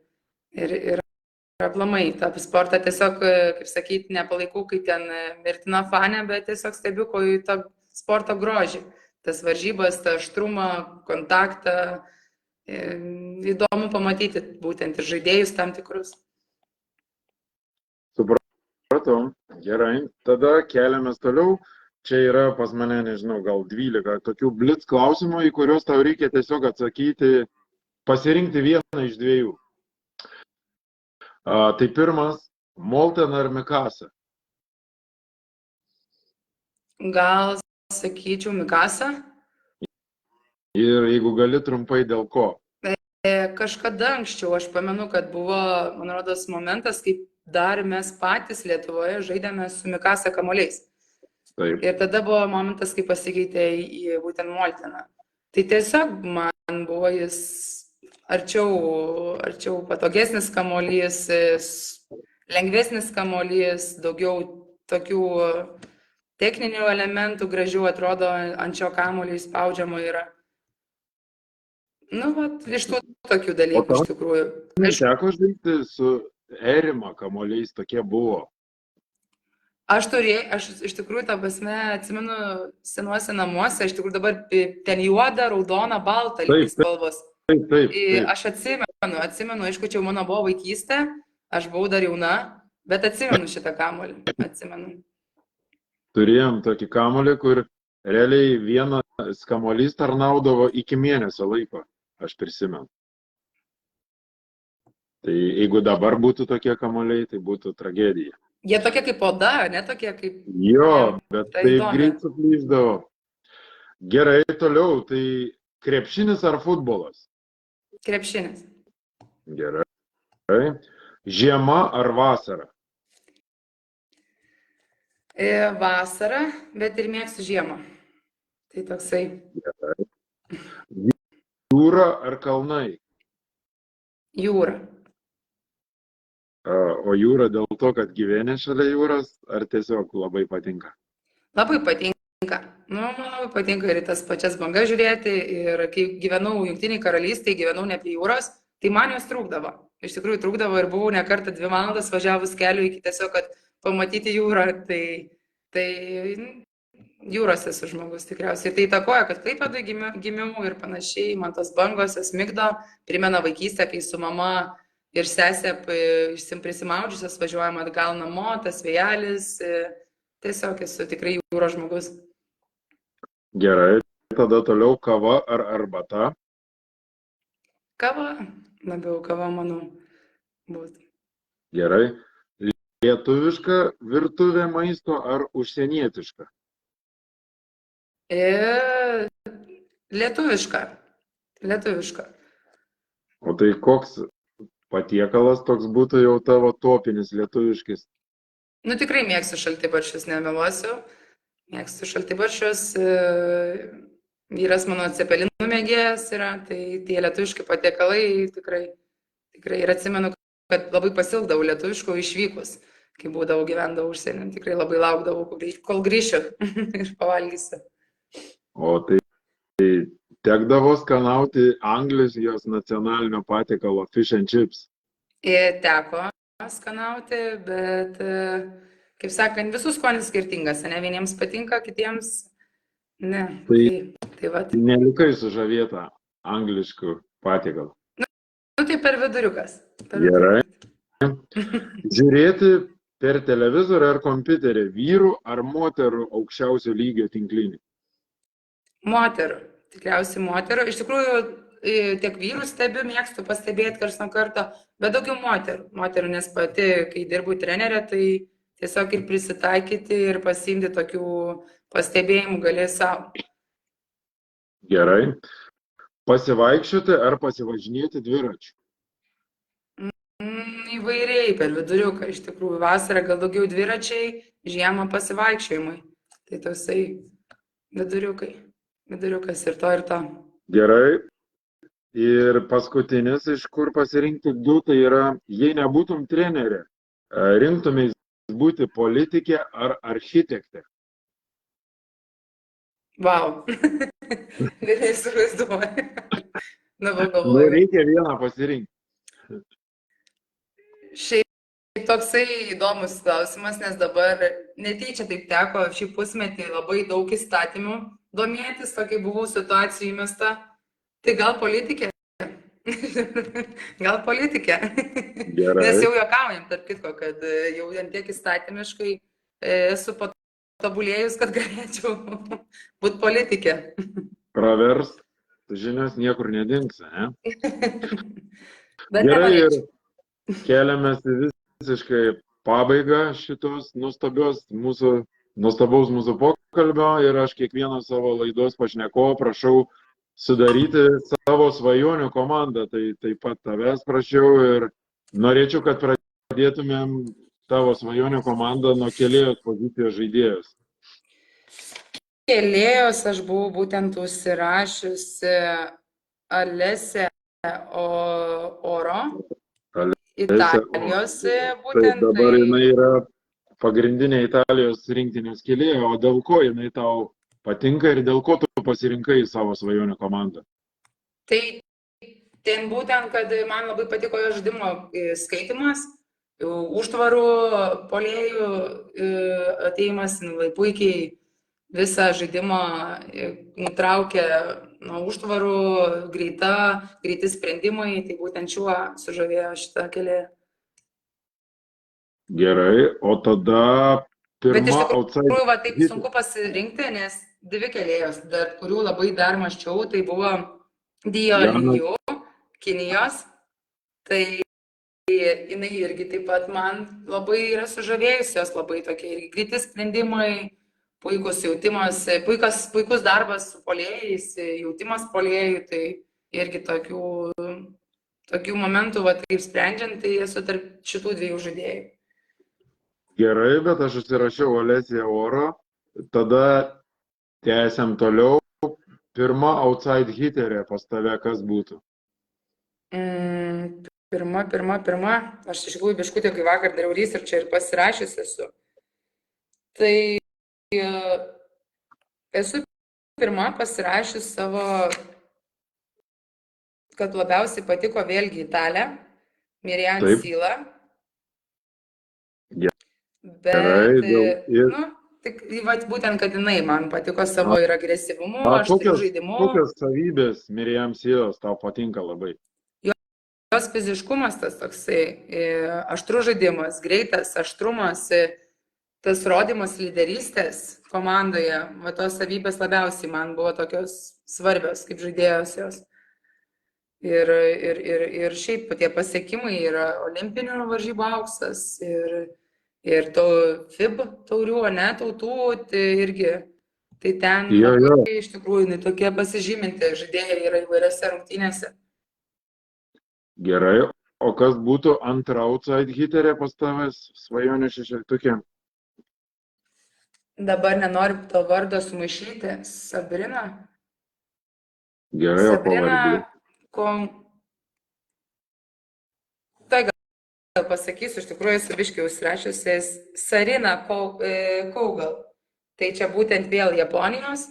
Speaker 1: aplamai tą sportą tiesiog, kaip sakyti, nepalaikau kaip ten mirtina fanė, bet tiesiog stebiu, ko į tą sporto grožį. Tas varžybas, tą aštrumą, kontaktą. Įdomu pamatyti būtent ir žaidėjus tam tikrus.
Speaker 2: Supratau, gerai. Tada keliamės toliau. Čia yra pas mane, nežinau, gal 12 tokių blitz klausimų, į kuriuos tau reikia tiesiog atsakyti, pasirinkti vieną iš dviejų. Tai pirmas, Molten ar Mikasa?
Speaker 1: Gal sakyčiau Mikasa.
Speaker 2: Ir jeigu gali trumpai, dėl ko?
Speaker 1: Kažkada anksčiau, aš pamenu, kad buvo, man rodos, momentas, kaip dar mes patys Lietuvoje žaidėme su Mikasa kamuoliais.
Speaker 2: Taip.
Speaker 1: Ir tada buvo momentas, kai pasikeitė į būtent Molteną. Tai tiesiog man buvo jis arčiau patogesnis kamuolys, lengvesnis kamuolys, daugiau tokių techninių elementų gražių atrodo ant šio kamuolio įspaudžiamo yra. Iš tų tokių dalykų iš tikrųjų.
Speaker 2: Teko žaisti su Erima kamuoliais, tokie buvo.
Speaker 1: Aš iš tikrųjų, ta prasme, atsimenu senuose namuose, iš tikrųjų dabar ten juoda, raudona, balta spalvos.
Speaker 2: Taip.
Speaker 1: Aš atsimenu, aišku, čia mano buvo vaikystė, aš buvau dar jauna, bet atsimenu šitą kamuolį, atsimenu.
Speaker 2: Turėjom tokį kamuolį, kur realiai vienas kamuolys tarnaudavo iki mėnesio laiko. aš prisimenu. Tai jeigu dabar būtų tokie kamuoliai, tai būtų tragedija.
Speaker 1: Jie tokie kaip oda, ne tokie kaip...
Speaker 2: Jo,
Speaker 1: Ne,
Speaker 2: bet
Speaker 1: tai
Speaker 2: taip
Speaker 1: įdomi.
Speaker 2: greit suplyšdavo. Gerai, toliau, tai krepšinis ar futbolas?
Speaker 1: Krepšinis.
Speaker 2: Gerai. Žiema ar vasara?
Speaker 1: Vasara, bet ir mėgstu žiemą. Tai toksai...
Speaker 2: Jūra ar kalnai?
Speaker 1: Jūra.
Speaker 2: O jūra dėl to, kad gyveni šalia jūros, ar tiesiog labai patinka?
Speaker 1: Labai patinka. Nu, man labai patinka ir į tas pačias bangas žiūrėti. Ir kai gyvenau Jungtiniai Karalystėje, gyvenau ne prie jūros, tai man jos trūkdavo. Iš tikrųjų trūkdavo ir buvau ne kartą 2 valandas važiavus keliu iki tiesiog, kad pamatyti jūrą. Tai jūros esu žmogus tikriausiai. Tai įtakoja, kad Klaipėdoje gimiau ir panašiai. Man tos bangos smigdo, primena vaikystę, kai su mama ir sesė prisimaudžiusios važiuojam atgal namo, tas vėjelis. Tiesiog esu tikrai jūros žmogus.
Speaker 2: Gerai, tada toliau kava ar arbata?
Speaker 1: Kava, labiau kava, manau, būtų.
Speaker 2: Gerai. Lietuviška virtuvė maisto ar užsienietiška?
Speaker 1: Lietuviška. Lietuviška.
Speaker 2: O tai koks patiekalas toks būtų jau tavo topinis lietuviškis?
Speaker 1: Nu, tikrai mėgstu šaltibarščius, nemeluosiu. Mėgstu šaltibarščius. Vyras mano cepelinų mėgėjas yra, tai tie lietuviški patiekalai tikrai. Ir atsimenu, kad labai pasilgdavau lietuviškų išvykus, kai būdavau gyvendavau užsienį. Tikrai labai laukdavau, kol grįšiu ir pavalgysiu.
Speaker 2: O tai tekdavo skanauti Anglijos nacionalinio patiekalo fish and chips?
Speaker 1: Teko skanauti, bet, kaip sakant, visų skonis skirtingas, ne vieniems patinka, kitiems ne. Tai va.
Speaker 2: Nelikai sužavėta angliškų patiekalų.
Speaker 1: Nu, tai per viduriukas.
Speaker 2: Gerai. Žiūrėti per televizorių ar kompiuterį vyrų ar moterų aukščiausio lygio tinklinį?
Speaker 1: Moterų. Tikriausiai moterų. Iš tikrųjų, tiek vyrų stebiu, mėgstu pastebėti karts nuo karto, bet daugiau moterų. Moterų, nes pati, kai dirbu trenerė, tai tiesiog ir prisitaikyti ir pasiimti tokių pastebėjimų gali savo.
Speaker 2: Gerai. Pasivaikščioti ar pasivažinėti dviračiu?
Speaker 1: Įvairiai per viduriuką. Iš tikrųjų, vasarą gal daugiau dviračiai, žiemą pasivaikščiojimai. Tai toksai viduriukai. Viduriukas ir to.
Speaker 2: Gerai. Ir paskutinis, iš kur pasirinkti 2, tai yra, jei nebūtum trenerė, rinktumės būti politikė ar architektė?
Speaker 1: Vau. Neįsivaizduoju.
Speaker 2: Nu, reikia vieną pasirinkti.
Speaker 1: Šiaip toksai įdomus klausimas, nes dabar netyčia taip teko šį pusmetį labai daug įstatymų domėtis, tokia buvau situacijų įmesta. Tai gal politikė? Gal politikė?
Speaker 2: Gerai.
Speaker 1: Nes jau juokaujam, tarp kitko, kad jau tiek įstatymiškai esu patobulėjus, kad galėčiau būti politikė.
Speaker 2: Pravers, žinios niekur nedings, ne?
Speaker 1: Gerai,
Speaker 2: ir keliamės į visiškai pabaigą šitos nuostabaus mūsų pokalbio ir aš kiekvieno savo laidos pašnekovo prašau sudaryti savo svajonių komandą. Tai taip pat tavęs prašiau ir norėčiau, kad pradėtumėm tavo svajonių komandą nuo kėlėjos pozicijos žaidėjos.
Speaker 1: Kėlėjos aš buvau būtent užsirašiusi Alesė Oro. Italijos būtent.
Speaker 2: Tai dabar jinai yra pagrindinė Italijos rinktinės kėlėja, o dėl ko jinai tau patinka ir dėl ko tu pasirinkai savo svajonių komandą?
Speaker 1: Tai ten būtent, kad man labai patiko jo žaidimo skaitimas, užtvarų puolėjų atėjimas, puikiai visą žaidimą nutraukė nuo užtvarų, greiti sprendimai, tai būtent šiuo sužavėjo šitą kėlėją.
Speaker 2: Gerai, o tada pirma...
Speaker 1: Bet iš tikrųjų, taip sunku pasirinkti, nes 2 kėlėjos, kurių labai dar maščiau, tai buvo Dio
Speaker 2: Jana,
Speaker 1: Liu, Kinijos. Tai jinai irgi taip pat man labai yra sužavėjusi, jos labai tokie ir greiti sprendimai, puikus jautimas, puikus darbas su puolėjais, jautimas puolėjų, tai irgi tokių momentų, va, taip sprendžiant, tai esu tarp šitų dviejų žaidėjų.
Speaker 2: gerai, bet aš užsirašiau Olesija Oro. Tada tęsiam toliau. Pirma outside hitterė pas tave kas būtų?
Speaker 1: Pirma. Aš iš tikrųjų biškutį, kai vakar dariau researchą ir pasirašęs esu. Tai esu pirma pasirašęs savo, kad labiausiai patiko vėlgi Italė, Miriam
Speaker 2: Taip.
Speaker 1: Syla.
Speaker 2: Gerai,
Speaker 1: Bet, tik vat, būtent, kad jinai man patiko savo ir agresyvumu, aštriu žaidimu.
Speaker 2: Kokios savybės Miriam Sylos tau patinka labai?
Speaker 1: Jos fiziškumas tas toksai, aštrus žaidimas, greitas, aštrumas, tas rodymas lyderystės komandoje, va tos savybės labiausiai man buvo tokios svarbios, kaip žaidėjos jos. Ir šiaip tie pasiekimai yra olimpinių varžybų auksas ir to FIB taurių, ne, tautų, tai irgi, tai ten labai iš tikrųjų tokie pasižyminti žaidėjai yra įvairiose rungtynėse.
Speaker 2: Gerai, o kas būtų antra outside hitterė pas tavęs svajonių šešertukė?
Speaker 1: Dabar nenoriu to vardo sumaišyti. Sabrina?
Speaker 2: Gerai, o pavardė?
Speaker 1: Tai gal pasakysiu, iš tikrųjų esu biškai užsirašiusi Sarina Kaugal. Tai čia būtent vėl Japonijos.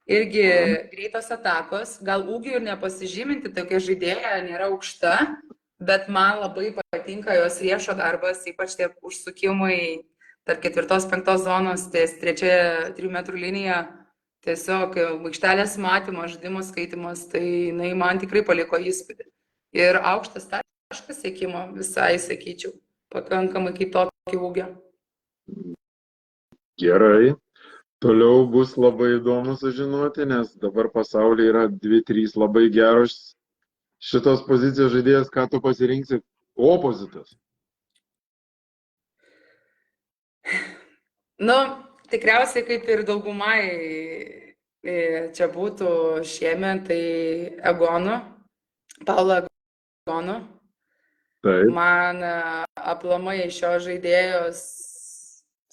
Speaker 1: Irgi greitos atakos, gal ūgių ir nepasižyminti, tokia žaidėja nėra aukšta, bet man labai patinka jos riešo darbas, ypač tie užsukimai tarp 4-5 zonos, ties 3 metrų linija, tiesiog aikštelės matymas, žaidimo skaitimas, tai jinai man tikrai paliko įspūdį. Ir aukštas taškas siekimo visai, sakyčiau, pakankamai kitokį ūgio.
Speaker 2: Gerai. Toliau bus labai įdomu sužinoti, nes dabar pasaulyje yra 2-3 labai geros šitos pozicijos žaidėjas, ką tu pasirinksi opozitas.
Speaker 1: Tikriausiai kaip ir daugumai čia būtų šiemet, tai Egonu, Paulo Egonu.
Speaker 2: Taip.
Speaker 1: Man aplamai šio žaidėjos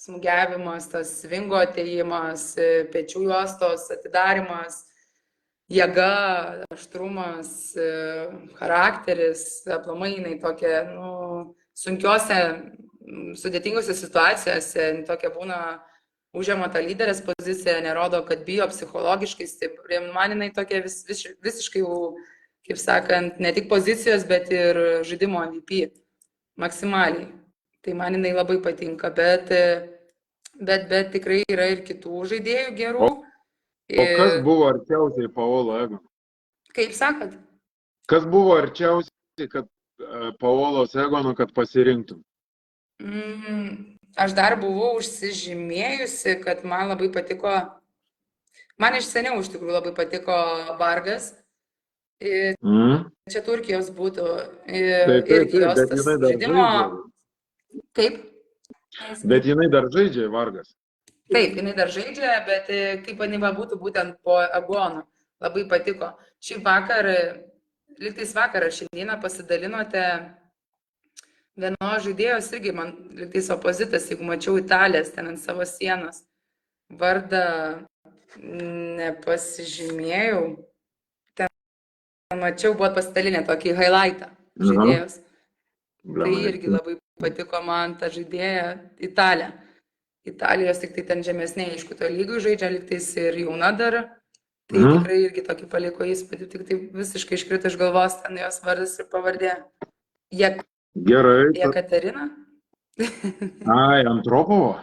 Speaker 1: smūgiavimas, tas svingo atėjimas, pečių juostos atidarimas, jėga, aštrumas, charakteris, aplamai jinai tokia, sunkiose, sudėtingose situacijose, tokia būna užima tą lyderės poziciją, nerodo, kad bijo psichologiškai stipri. Man jinai tokia visiškai, kaip sakant, ne tik pozicijos, bet ir žaidimo MVP, maksimaliai. Tai man jinai labai patinka, bet tikrai yra ir kitų žaidėjų gerų.
Speaker 2: O kas buvo arčiausiai Paolo Egono?
Speaker 1: Kaip sakot?
Speaker 2: Kas buvo arčiausiai, kad Paolos Egono, kad pasirinktum?
Speaker 1: Aš dar buvau užsižymėjusi, kad man labai patiko, man iš seniau iš tikrųjų labai patiko Vargas. Čia Turkijos būtų irgi jos tas žaidimo. Kaip?
Speaker 2: Bet jinai dar žaidžia, Vargas.
Speaker 1: Taip, jinai dar žaidžia, bet kaip jinai būtų būtent po Egonu. Labai patiko. Šį vakar, lygtais vakar, šiandieną pasidalinote vienos žaidėjos irgi, man lygtais opozitas, jeigu mačiau Italės ten ant savo sienos. Vardą nepasižymėjau. Ten mačiau, buvo pasidalinę tokį highlightą žaidėjos. Tai irgi labai patiko man ta žaidėja Italė. Italijos tik tai ten žemesnė, aišku, to lygų žaidžia, lygtais ir jauna dar. Tai tikrai irgi tokį paliko įspūdį, tik tai visiškai iškrito iš galvos ten jos vardas ir pavardė.
Speaker 2: Gerai.
Speaker 1: Jekaterina?
Speaker 2: Ai, Antropovo?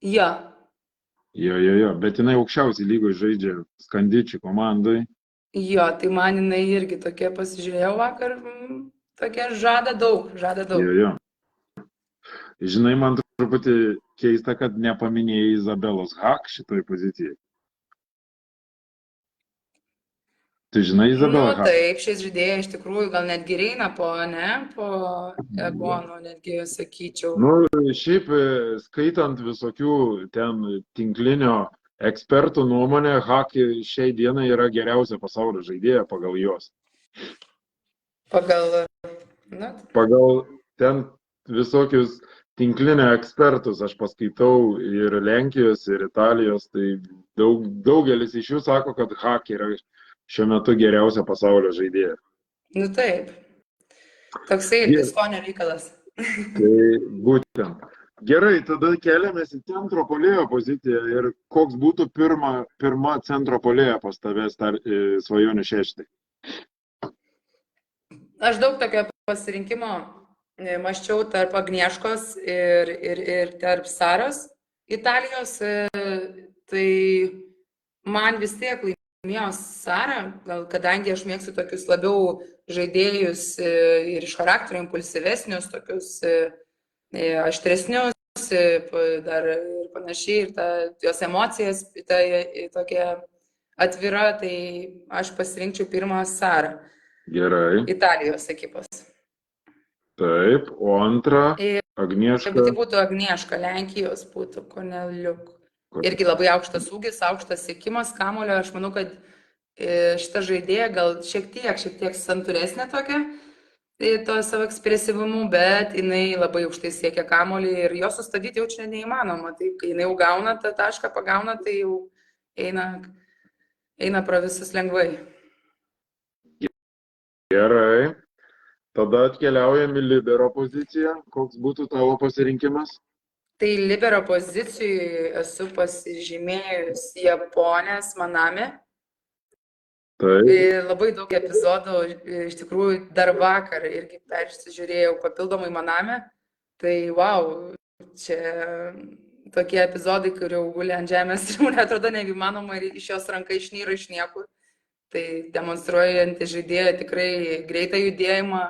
Speaker 1: Jo.
Speaker 2: Jo, bet jinai aukščiausiai lygoj žaidžia Skandičių komandai.
Speaker 1: Jo, tai man jinai irgi tokia pasižiūrėjau vakar, tokia žada daug.
Speaker 2: Jo. Žinai, man truputį keista, kad nepaminėjai Izabelos Hak šitoj pozicijai. Tu žinai,
Speaker 1: Nu,
Speaker 2: Izabela Haką?
Speaker 1: taip, šis žaidėjas iš tikrųjų gal netgi eina po Egono, netgi sakyčiau.
Speaker 2: Nu, šiaip skaitant visokių ten tinklinio ekspertų nuomonę, Haki šiai dienai yra geriausia pasaulio žaidėja pagal juos.
Speaker 1: Pagal, na,
Speaker 2: Pagal ten visokius tinklinio ekspertus aš paskaitau ir Lenkijos, ir Italijos, tai daugelis iš jų sako, kad Haki yra šiuo metu geriausia pasaulio žaidėja.
Speaker 1: nu taip. Toksai irgi skonio reikalas.
Speaker 2: Tai būtent. Gerai, tada keliamės į centro puolėjo poziciją ir koks būtų pirma centro puolėja pas tavęs svajonių šeštai.
Speaker 1: Aš daug tokio pasirinkimo maščiau tarp Agnieškos ir tarp Saros Italijos. Tai man vis tiek laimėjo Sara, gal kadangi aš mėgstu tokius labiau žaidėjus ir iš charakterio impulsyvesnius, tokius aštresnius, dar ir panašiai, ir jos emocijas tokia atvira, tai aš pasirinkčiau pirmą Sarą.
Speaker 2: Gerai.
Speaker 1: Italijos ekipos.
Speaker 2: Taip, o antrą Agnieška.
Speaker 1: Jeigu tai būtų Agnieška, Lenkijos būtų Korneliuk. Irgi labai aukštas ūgis, aukštas siekimas kamulio. Aš manau, kad šita žaidėja gal šiek tiek santūresnė tokia, to savo ekspresyvumu, bet jinai labai aukštai siekia kamulį ir jo sustabdyti jau čia neįmanoma. Tai kai jinai jau gauna tą tašką, pagauna, tai jau eina pro visus lengvai.
Speaker 2: Gerai. Tada atkeliaujam į libero poziciją. Koks būtų tavo pasirinkimas?
Speaker 1: Tai libero pozicijoje esu pasižymėjus Japonės Manami.
Speaker 2: Taip.
Speaker 1: Labai daug epizodų, iš tikrųjų, dar vakar irgi persižiūrėjau papildomai Manami. Tai wow, čia tokie epizodai, kur jau guli ant žemės ir man atrodo neįmanoma ir iš jos ranka išnyra iš niekur. Tai demonstruojanti žaidėja tikrai greitą judėjimą,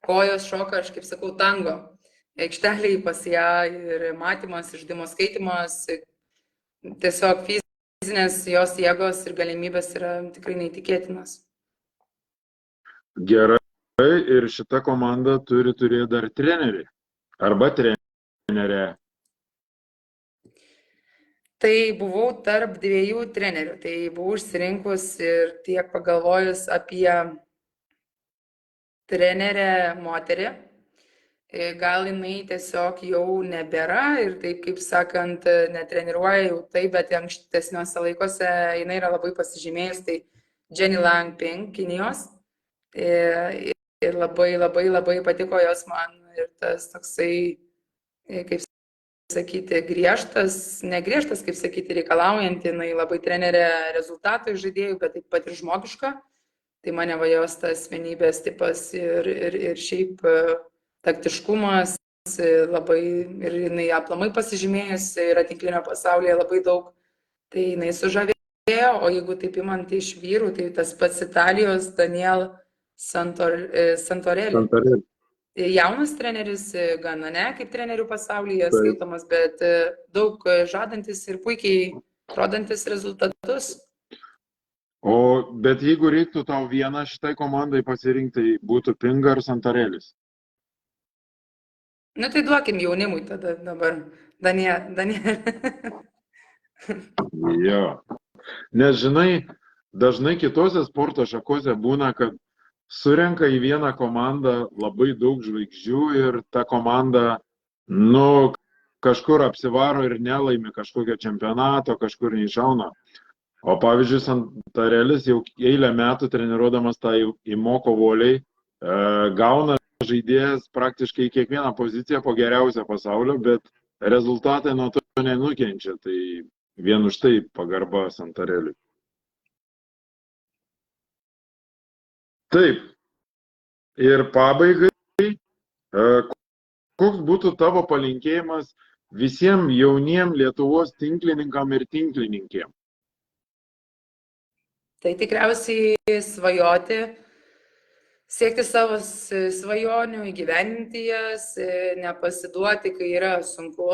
Speaker 1: kojos šoka, aš kaip sakau, tango. Aikšteliai pas ją ir matymas, žaidimo skaitimas, tiesiog fizinės jos jėgos ir galimybės yra tikrai neįtikėtinas.
Speaker 2: Gerai, ir šita komanda turi turėti dar trenerį arba trenerę.
Speaker 1: Tai buvau tarp dviejų trenerių, tai buvau išsirinkus ir tiek pagalvojus apie trenerę moterį. Gal jinai tiesiog jau nebėra ir taip, kaip sakant, netreniruoja jau taip, bet ankstesniuose laikuose jinai yra labai pasižymėjus, tai Jenny Lang Ping, Kinijos. Ir labai patiko jos man ir tas toksai, kaip sakyti, negriežtas, kaip sakyti, reikalaujant, jinai labai trenerė rezultatų iš žaidėjų, bet taip pat ir žmogiška. Tai mane va jos tas vienybės tipas ir šiaip taktiškumas labai, ir jinai aplamai pasižymėjus yra tinklinio pasaulyje labai daug, tai jinai sužavėjo, o jeigu taip imant iš vyrų, tai tas pats Italijos Daniel Santorelli. Jaunas treneris, gana ne, kaip trenerių pasaulyje skaitomas, bet daug žadantis ir puikiai rodantis rezultatus.
Speaker 2: Bet jeigu reiktų tau vieną šitai komandai pasirinkti, tai būtų Pinga ar Santorelis?
Speaker 1: Nu tai duokim jaunimui tada dabar, Daniel.
Speaker 2: Jo. Nes žinai, dažnai kitose sporto šakose būna, kad surenka į vieną komandą labai daug žvaigždžių ir ta komanda, kažkur apsivaro ir nelaimi kažkokio čempionato, kažkur neišauna. O pavyzdžiui, Santorelis jau eilę metų treniruodamas tą įmoko voliai, gauna žaidėjas praktiškai kiekvieną poziciją po geriausią pasaulio, bet rezultatai nuo to nenukenčia. Tai vien už tai pagarba Santoreliui. Taip. Ir pabaigai, koks būtų tavo palinkėjimas visiems jauniem Lietuvos tinklininkam ir tinklininkėm?
Speaker 1: Tai tikriausiai svajoti, siekti savo svajonių, įgyvendinti jas, nepasiduoti, kai yra sunku.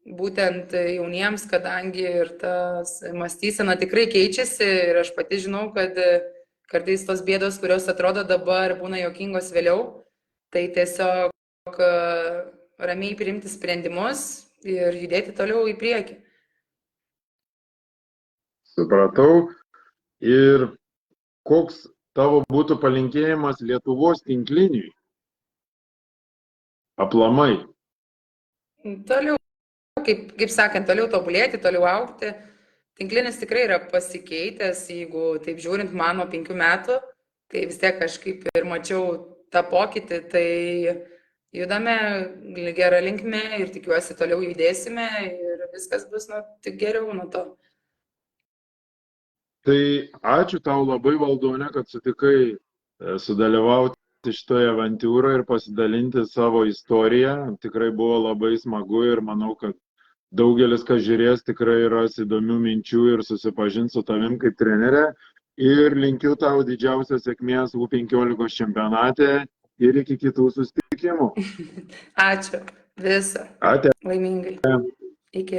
Speaker 1: būtent jauniems, kadangi ir tas mąstysena tikrai keičiasi ir aš pati žinau, kad kartais tos bėdos, kurios atrodo dabar, būna juokingos vėliau, tai tiesiog ramiai priimti sprendimus ir judėti toliau į priekį.
Speaker 2: Supratau. Ir koks tavo būtų palinkėjimas Lietuvos tinkliniui? Aplamai.
Speaker 1: Toliau, kaip sakant, toliau tobulėti, toliau augti. Tinklinis tikrai yra pasikeitęs, jeigu taip žiūrint mano 5 metų, tai vis tiek kažkaip ir mačiau tą pokytį, tai judame gerą linkmę ir tikiuosi toliau judėsime ir viskas bus tik geriau nuo to.
Speaker 2: Tai ačiū tau labai, Valdone, kad sutikai sudalyvauti šitoje avantūroje ir pasidalinti savo istoriją. Tikrai buvo labai smagu ir manau, kad daugelis, kas žiūrės, tikrai ras įdomių minčių ir susipažins su tavim kaip trenerė. Ir linkiu tau didžiausios sėkmės U15 čempionate ir iki kitų susitikimų.
Speaker 1: Ačiū. Visą.
Speaker 2: Ate.
Speaker 1: Laimingai. Iki.